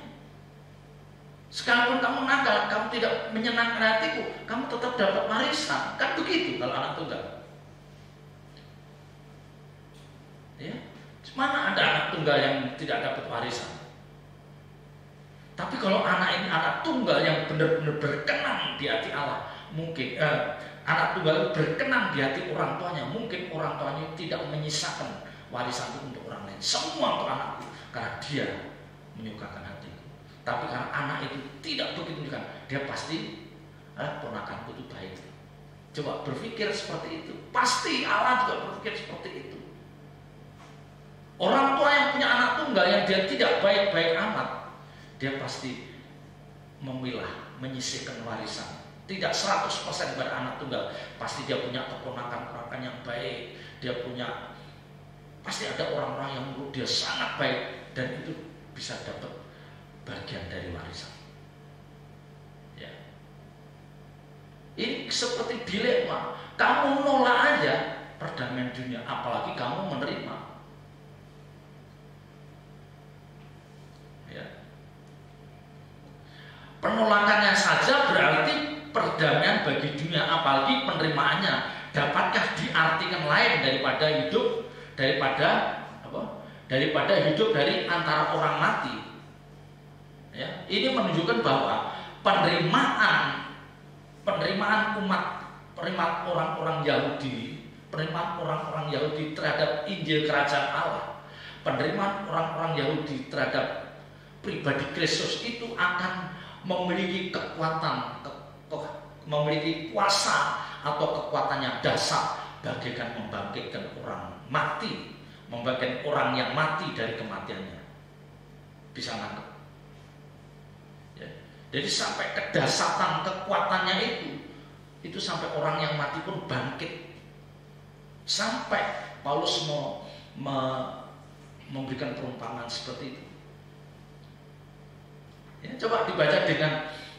sekalipun kamu nakal, kamu tidak menyenangkan hatiku, kamu tetap dapat warisan. Kan begitu kalau anak tunggal. Ya. Mana ada anak tunggal yang tidak dapat warisan? Tapi kalau anak ini anak tunggal yang benar-benar berkenan di hati Allah, mungkin anak tunggal berkenan di hati orang tuanya, mungkin orang tuanya tidak menyisakan warisan itu untuk orang lain. Semua untuk anakku karena dia menyukakan hatiku. Tapi karena anak itu tidak begitu menyukakan, dia pasti ponakanku itu baik. Coba berpikir seperti itu. Pasti Allah juga berpikir seperti itu. Orang tua yang punya anak tunggal yang dia tidak baik-baik amat, dia pasti memilah, menyisihkan warisan. Tidak 100% pada anak tunggal. Pasti dia punya keponakan-keponakan yang baik. Dia punya, pasti ada orang-orang yang menurut dia sangat baik, dan itu bisa dapat bagian dari warisan. Ya. Ini seperti dilema. Kamu nolak aja perdamaian dunia, apalagi kamu menerima. Penolakannya saja berarti perdamaian bagi dunia, apalagi penerimaannya. Dapatkah diartikan lain daripada hidup hidup dari antara orang mati? Ya, ini menunjukkan bahwa penerimaan orang-orang Yahudi, penerimaan orang-orang Yahudi terhadap Injil Kerajaan Allah, penerimaan orang-orang Yahudi terhadap pribadi Kristus itu akan memiliki kekuatan, memiliki kuasa atau kekuatan yang dasar bagaikan membangkitkan orang mati, membangkitkan orang yang mati dari kematiannya. bisa nangkep. Ya. Jadi sampai kedahsyatan kekuatannya itu sampai orang yang mati pun bangkit. Sampai Paulus memberikan perumpamaan seperti itu. Ya, coba dibaca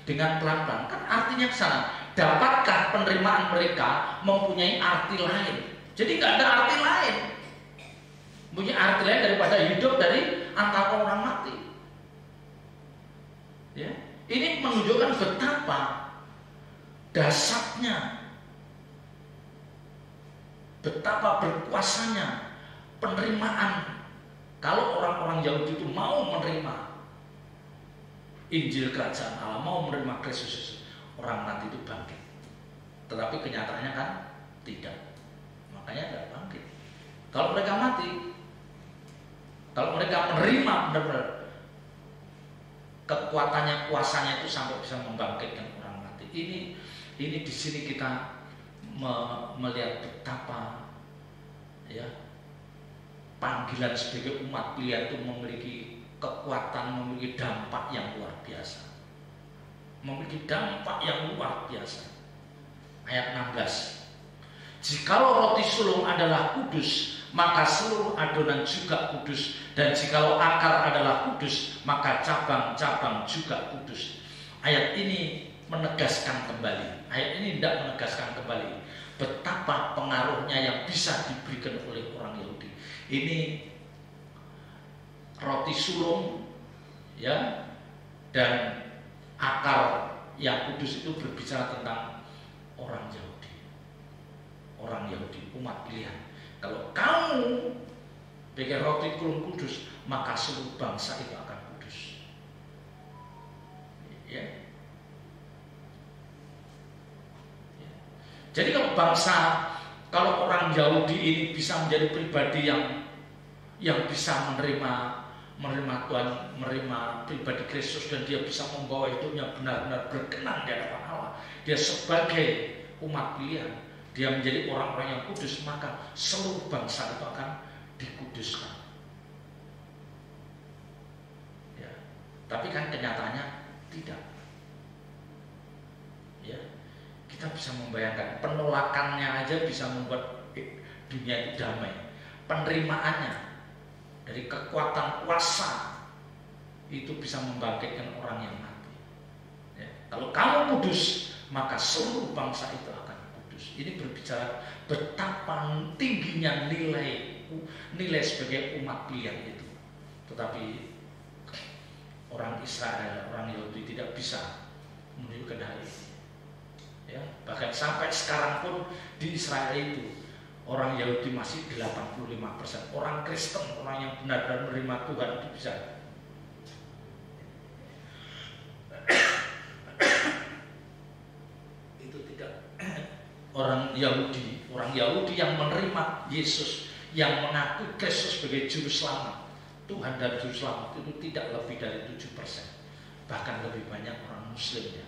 dengan pelan-pelan. Kan artinya ke sana. Dapatkah penerimaan mereka mempunyai arti lain? Jadi nggak ada arti lain. Punya arti lain daripada hidup dari antara orang mati. Ya, ini menunjukkan betapa dahsyatnya, betapa berkuasanya penerimaan. Kalau orang-orang Yahudi itu mau menerima Injil Kerajaan Allah, mau menerima Kristus, orang mati itu bangkit. Tetapi kenyataannya kan tidak. Makanya tidak bangkit. Kalau mereka mati, kalau mereka menerima benar-benar kekuatannya, kuasanya itu sampai bisa membangkitkan orang mati. Ini di sini kita melihat betapa ya panggilan sebagai umat pilihan itu memiliki kekuatan, memiliki dampak yang luar biasa. Memiliki dampak yang luar biasa. Ayat 16. Jikalau roti sulung adalah kudus, maka seluruh adonan juga kudus. Dan jikalau akar adalah kudus, maka cabang-cabang juga kudus. Ayat ini menegaskan kembali. Ayat ini tidak menegaskan kembali betapa pengaruhnya yang bisa diberikan oleh orang Yahudi. Ini roti sulung ya, dan akar yang kudus itu berbicara tentang orang Yahudi. Orang Yahudi, umat pilihan. Kalau kamu bikin roti sulung kudus, maka seluruh bangsa itu akan kudus. Ya. Ya. Jadi kalau orang Yahudi ini bisa menjadi pribadi yang bisa menerima Tuhan, menerima pribadi Kristus, dan dia bisa membawa hidupnya benar-benar berkenan di hadapan Allah. Dia sebagai umat pilihan, dia menjadi orang-orang yang kudus, maka seluruh bangsa itu akan dikuduskan. Ya. Tapi kan kenyataannya tidak. Ya. Kita bisa membayangkan penolakannya aja bisa membuat dunia itu damai. Penerimaannya dari kekuatan kuasa itu bisa membangkitkan orang yang mati. Ya. Kalau kamu kudus, maka seluruh bangsa itu akan kudus. Ini berbicara betapa tingginya nilai sebagai umat pilihan itu. Tetapi orang Israel, orang Yahudi tidak bisa menunjukkan hal ini. Ya, bahkan sampai sekarang pun di Israel itu orang Yahudi masih 85%. Orang Kristen, orang yang benar-benar menerima Tuhan itu bisa. Itu tidak. Orang Yahudi yang menerima Yesus, yang mengakui Kristus sebagai juru selamat, Tuhan dan juru selamat, itu tidak lebih dari 7%. Bahkan lebih banyak orang Muslimnya.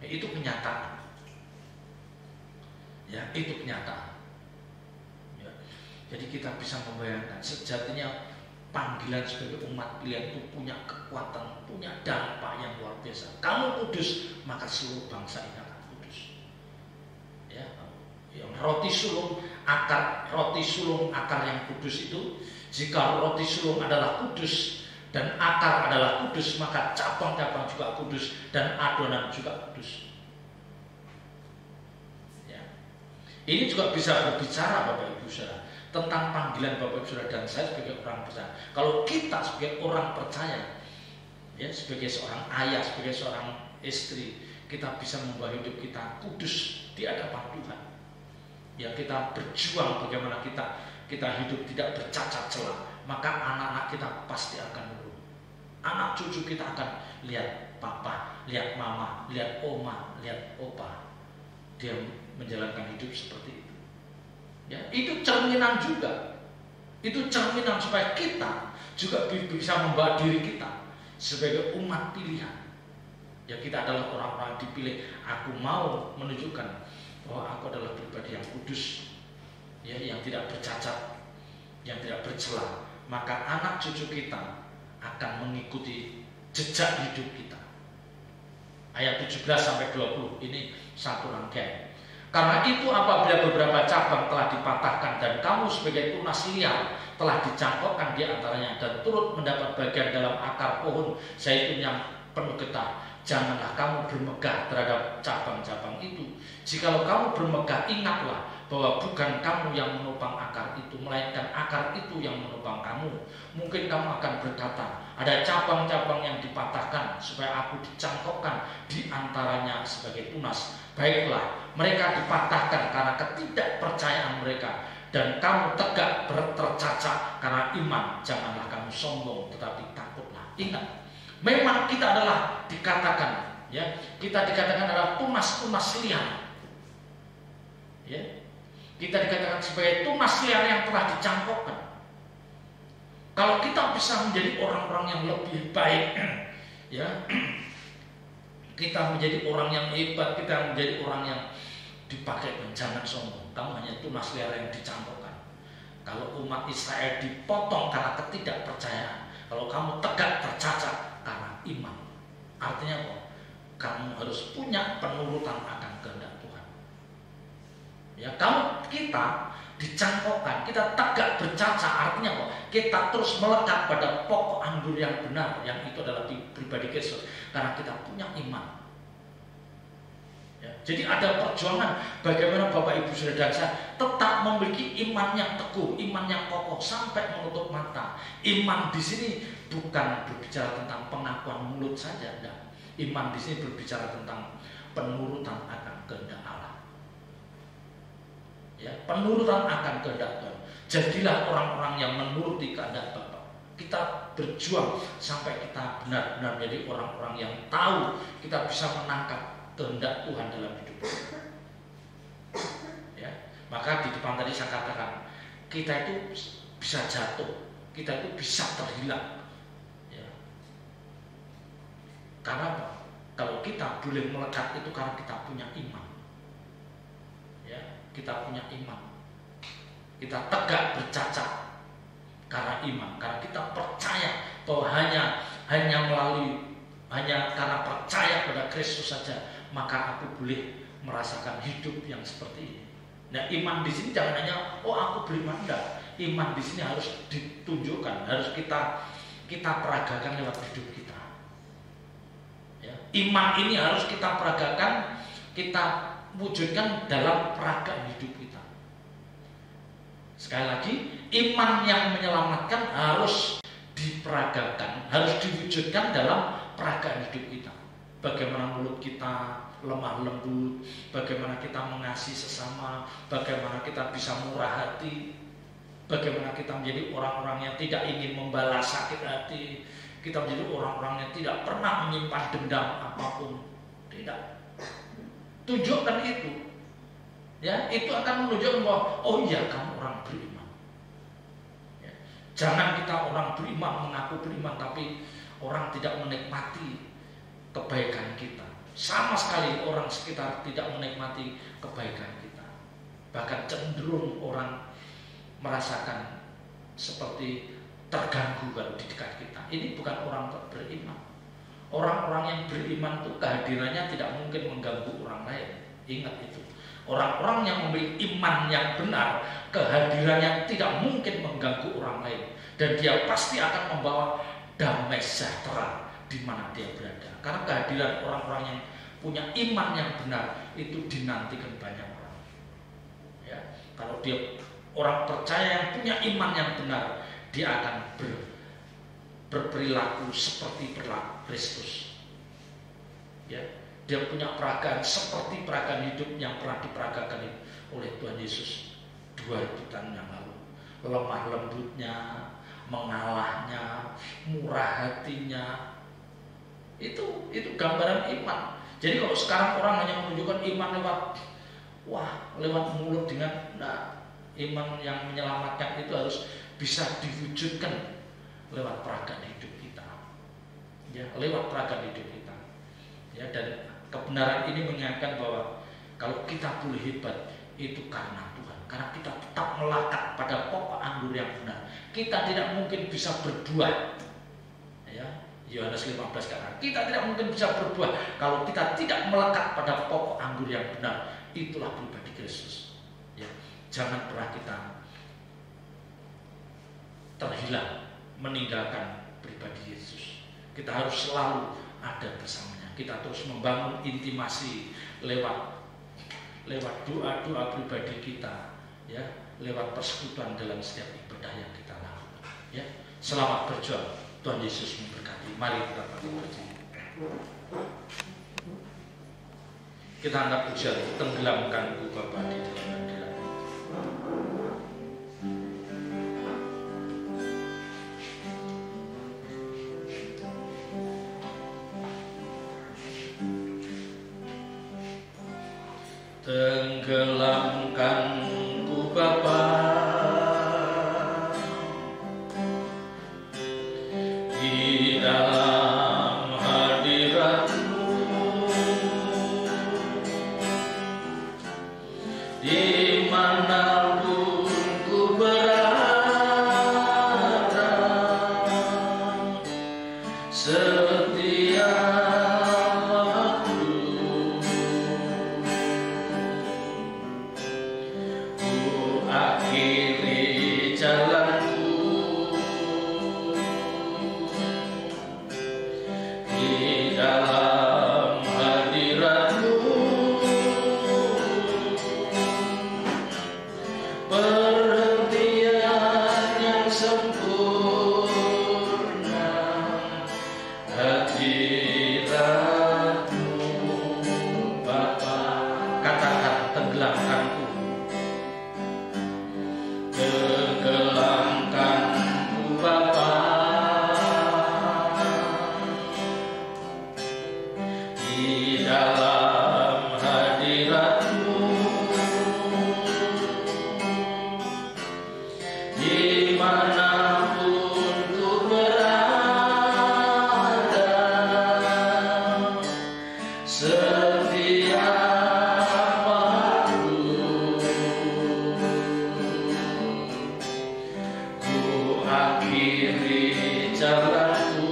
Itu kenyataan. Ya, itu kenyataan. Ya. Jadi kita bisa membayangkan sejatinya panggilan sebagai umat pilihan itu punya kekuatan, punya dampak yang luar biasa. Kamu kudus, maka seluruh bangsa ini akan kudus. Ya, yang roti sulung akar yang kudus itu, jika roti sulung adalah kudus dan akar adalah kudus, maka cabang-cabang juga kudus dan adonan juga kudus. Ini juga bisa berbicara Bapak Ibu Saudara tentang panggilan Bapak Ibu Saudara dan saya sebagai orang percaya. Kalau kita sebagai orang percaya, ya, sebagai seorang ayah, sebagai seorang istri, kita bisa membawa hidup kita kudus di hadapan Tuhan. Ya, kita berjuang bagaimana kita hidup tidak bercacat celah, maka anak-anak kita pasti akan nurut. Anak cucu kita akan lihat papa, lihat mama, lihat oma, lihat opa. Dia menjalankan hidup seperti itu. Ya, itu cerminan juga. Itu cerminan supaya kita juga bisa membawa diri kita sebagai umat pilihan. Ya, kita adalah orang-orang dipilih. Aku mau menunjukkan bahwa aku adalah pribadi yang kudus, ya, yang tidak bercacat, yang tidak bercela. Maka anak cucu kita akan mengikuti jejak hidup kita. Ayat 17 sampai 20 ini satu rangkaian. Karena itu apabila beberapa cabang telah dipatahkan dan kamu sebagai tunas liar telah dicangkokkan di antaranya dan turut mendapat bagian dalam akar pohon zaitun yang penuh getah, janganlah kamu bermegah terhadap cabang-cabang itu. Jikalau kamu bermegah, ingatlah bahwa bukan kamu yang menopang akar itu, melainkan akar itu yang menopang kamu. Mungkin kamu akan berkata, ada cabang-cabang yang dipatahkan supaya aku dicangkokkan di antaranya sebagai tunas. Baiklah, mereka dipatahkan karena ketidakpercayaan mereka, dan kamu tegak tercacat karena iman. Janganlah kamu sombong, tetapi takutlah. Ingat, memang kita adalah dikatakan, ya, kita dikatakan adalah tunas-tunas liar. Ya, kita dikatakan sebagai tunas liar yang telah dicangkokkan. Kalau kita bisa menjadi orang-orang yang lebih baik, ya, kita menjadi orang yang hebat, kita menjadi orang yang dipakai, jangan sombong. Kamu hanya tunas liar yang dicangkokkan. Kalau umat Israel dipotong karena ketidakpercayaan, kalau kamu tegak tercacat karena iman, artinya apa? Kamu harus punya penurutan akan kehendak Tuhan. Ya, kita dicangkokkan, kita tegak bercacat, artinya apa? Kita terus melekat pada pokok anggur yang benar, yang itu adalah pribadi Kristus, karena kita punya iman. Ya, jadi ada perjuangan bagaimana Bapak Ibu Saudara dan saya tetap memiliki iman yang teguh, iman yang kokoh sampai menutup mata. Iman di sini bukan berbicara tentang pengakuan mulut saja, enggak. Iman di sini berbicara tentang penurutan akan kehendak Allah. Ya, penurutan akan kehendak Tuhan. Jadilah orang-orang yang menuruti kehendak Bapa. Kita berjuang sampai kita benar-benar menjadi orang-orang yang tahu kita bisa menangkap kehendak Tuhan dalam hidup kita. Ya, maka di depan tadi saya katakan, kita itu bisa jatuh, kita itu bisa terhilang. Ya. Karena apa? Kalau kita boleh melekat itu karena kita punya iman. Ya, kita punya iman. Kita tegak bercacat karena iman, karena kita percaya bahwa hanya karena percaya pada Kristus saja, maka aku boleh merasakan hidup yang seperti ini. Nah, iman di sini jangan hanya aku beriman, enggak. Iman di sini harus ditunjukkan, harus kita peragakan lewat hidup kita. Ya, iman ini harus kita peragakan, kita wujudkan dalam peragaan hidup kita. Sekali lagi, iman yang menyelamatkan harus diperagakan, harus diwujudkan dalam peragaan hidup kita. Bagaimana mulut kita lemah lembut, bagaimana kita mengasihi sesama, bagaimana kita bisa murah hati, bagaimana kita menjadi orang-orang yang tidak ingin membalas sakit hati, kita menjadi orang-orang yang tidak pernah menyimpan dendam apapun. Tidak. Tunjukkan itu. Ya, itu akan menunjukkan bahwa oh iya, kamu orang beriman. Ya. Jangan kita orang beriman mengaku beriman tapi orang tidak menikmati kebaikan kita. Sama sekali orang sekitar tidak menikmati kebaikan kita. Bahkan cenderung orang merasakan seperti terganggu kalau di dekat kita. Ini bukan orang beriman. Orang-orang yang beriman itu kehadirannya tidak mungkin mengganggu orang lain. Ingat itu. Orang-orang yang memiliki iman yang benar, kehadirannya tidak mungkin mengganggu orang lain. Dan dia pasti akan membawa damai sejahtera di mana dia berada. Karena kehadiran orang-orang yang punya iman yang benar itu dinantikan banyak orang. Ya, kalau dia orang percaya yang punya iman yang benar, dia akan berperilaku seperti perilaku Kristus. Ya, dia punya peragaan seperti peragaan hidup yang pernah diperagakan oleh Tuhan Yesus 2000 tahun yang lalu. Lemah lembutnya, mengalahnya, murah hatinya. Itu gambaran iman. Jadi kalau sekarang orang hanya menunjukkan iman lewat mulut dengan iman yang menyelamatkan itu harus bisa diwujudkan lewat peragaan hidup kita. Ya, lewat peragaan hidup kita. Ya, dan kebenaran ini mengingatkan bahwa kalau kita boleh hebat itu karena Tuhan. Karena kita tetap melekat pada pokok anggur yang benar. Kita tidak mungkin bisa berbuah Yohanes 15 katakan, kita tidak mungkin bisa berbuah kalau kita tidak melekat pada pokok anggur yang benar. Itulah pribadi Kristus. Ya, jangan pernah kita terhilang meninggalkan pribadi Yesus. Kita harus selalu ada bersamanya. Kita terus membangun intimasi lewat doa-doa pribadi kita, ya, lewat persekutuan dalam setiap ibadah yang kita lakukan. Ya, selamat berjuang. Tuhan Yesus memberkati. Mari kita berdiri. Kita angkat pujian, tenggelamkanku Bapa di dalam hadirat-Mu. Tenggelamkanku Bapa di dalam hadirat-Mu, dimanapun ku berada, setiap waktu ku akhiri jalanku di dalam hadirat-Mu, perhentian yang sempurna, hadirat-Mu Bapa. Katakan, tenggelamkanku, tenggelamkanku Bapa di dalam hadirat-Mu, dimanapun ku berada, setiap waktu ku akhiri jalanku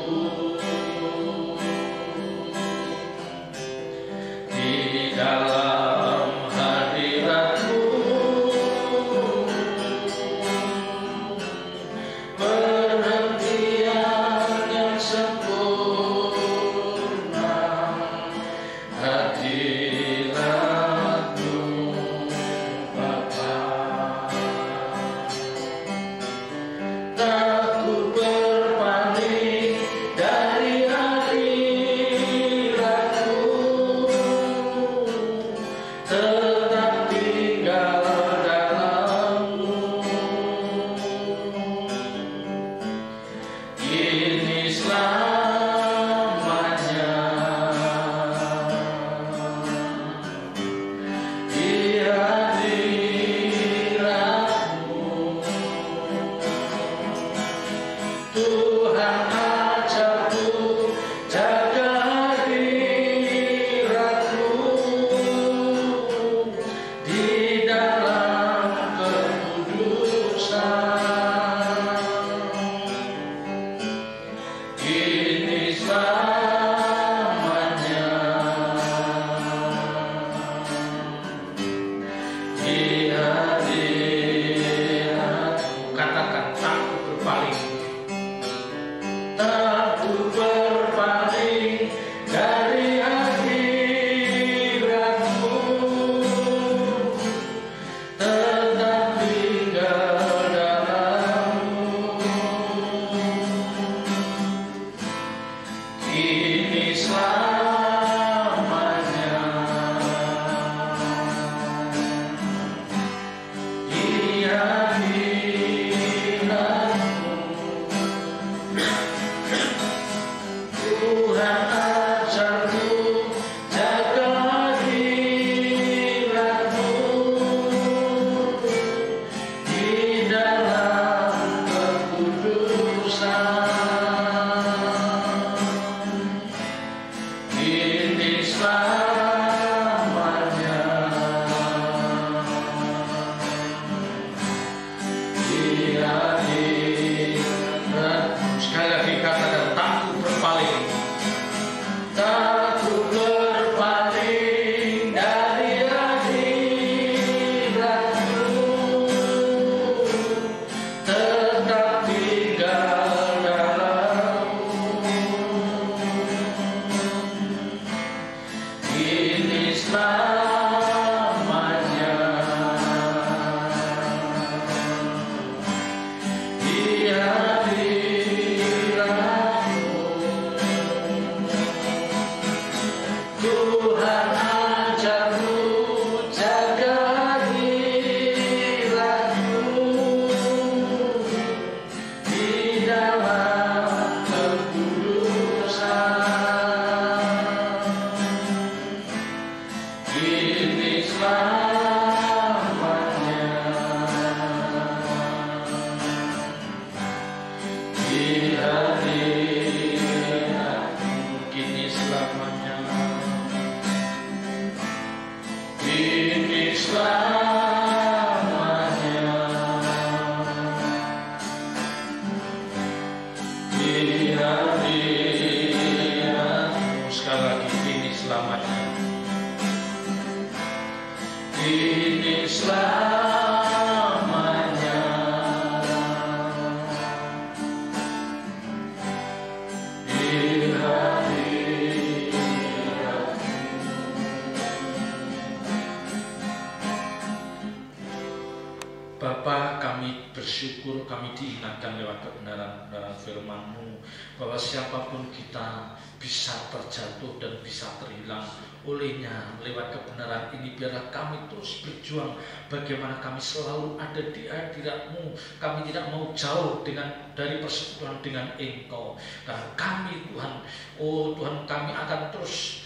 Bapa, kami bersyukur kami diingatkan lewat kebenaran firman-Mu bahwa siapapun kita bisa terjatuh dan bisa terhilang olehnya. Lewat kebenaran ini biarlah kami terus berjuang bagaimana kami selalu ada di hadirat-Mu. Kami tidak mau jauh dari persekutuan dengan Engkau, karena kami Tuhan, oh Tuhan, kami akan terus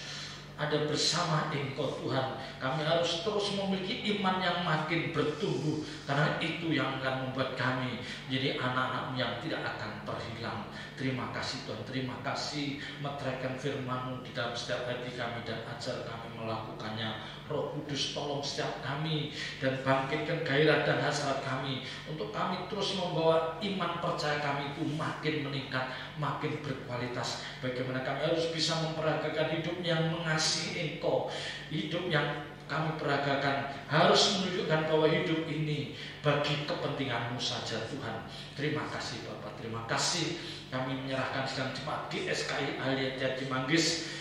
ada bersama Engkau Tuhan. Kami harus terus memiliki iman yang makin bertumbuh, karena itu yang akan membuat kami menjadi anak-anak-Mu yang tidak akan terhilang. Terima kasih Tuhan, terima kasih meteraikan firman-Mu di dalam setiap hati kami dan ajar kami melakukannya. Roh Kudus tolong setiap kami dan bangkitkan gairah dan hasrat kami untuk kami terus membawa iman percaya kami itu makin meningkat, makin berkualitas. Bagaimana kami harus bisa memperagakan hidup yang mengasihi Engkau, hidup yang kami peragakan harus menunjukkan bahwa hidup ini bagi kepentingan-Mu saja Tuhan. Terima kasih Bapak, terima kasih. Kami menyerahkan sedang jemaat GSKI Aliat Jati Manggis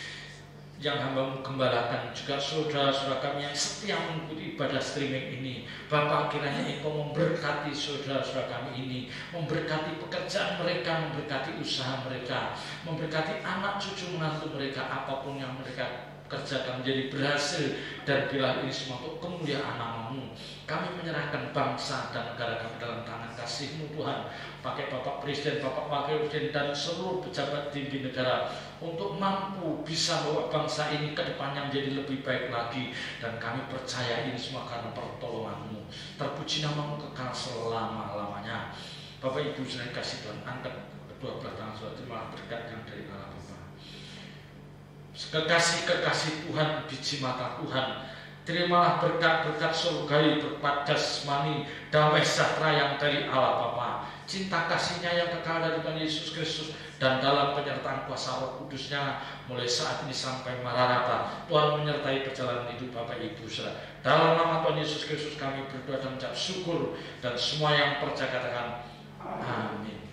yang hamba-Mu gembalakan, juga saudara-saudara kami yang setia mengikuti ibadah streaming ini. Bapak, kiranya Engkau memberkati saudara-saudara kami ini, memberkati pekerjaan mereka, memberkati usaha mereka, memberkati anak cucu menantu mereka, apapun yang mereka kerjakan menjadi berhasil, dan bila ini semua untuk kemuliaan nama-Mu. Kami menyerahkan bangsa dan negara kami dalam tangan kasih-Mu Tuhan. Pakai Bapak Presiden, Bapak Wakil Presiden, dan seluruh pejabat tinggi negara untuk mampu bisa membawa bangsa ini ke depannya menjadi lebih baik lagi. Dan kami percaya ini semua karena pertolongan-Mu. Terpuji nama-Mu kekal selama-lamanya. Bapak Ibu saya kasih Tuhan, angkat kedua belah tangan saudara, terimalah berkat yang dari Allah Bapa. Kekasih-kekasih Tuhan, biji mata Tuhan, terimalah berkat-berkat surgawi, berkat jasmani, damai sejahtera yang dari Allah Bapa, cinta kasih-Nya yang kekal dari Tuhan Yesus Kristus, dan dalam penyertaan kuasa Roh Kudus-Nya mulai saat ini sampai Maranatha. Tuhan menyertai perjalanan hidup Bapak Ibu saudara. Dalam nama Tuhan Yesus Kristus kami berdoa dan mengucap syukur, dan semua yang percaya katakan amin.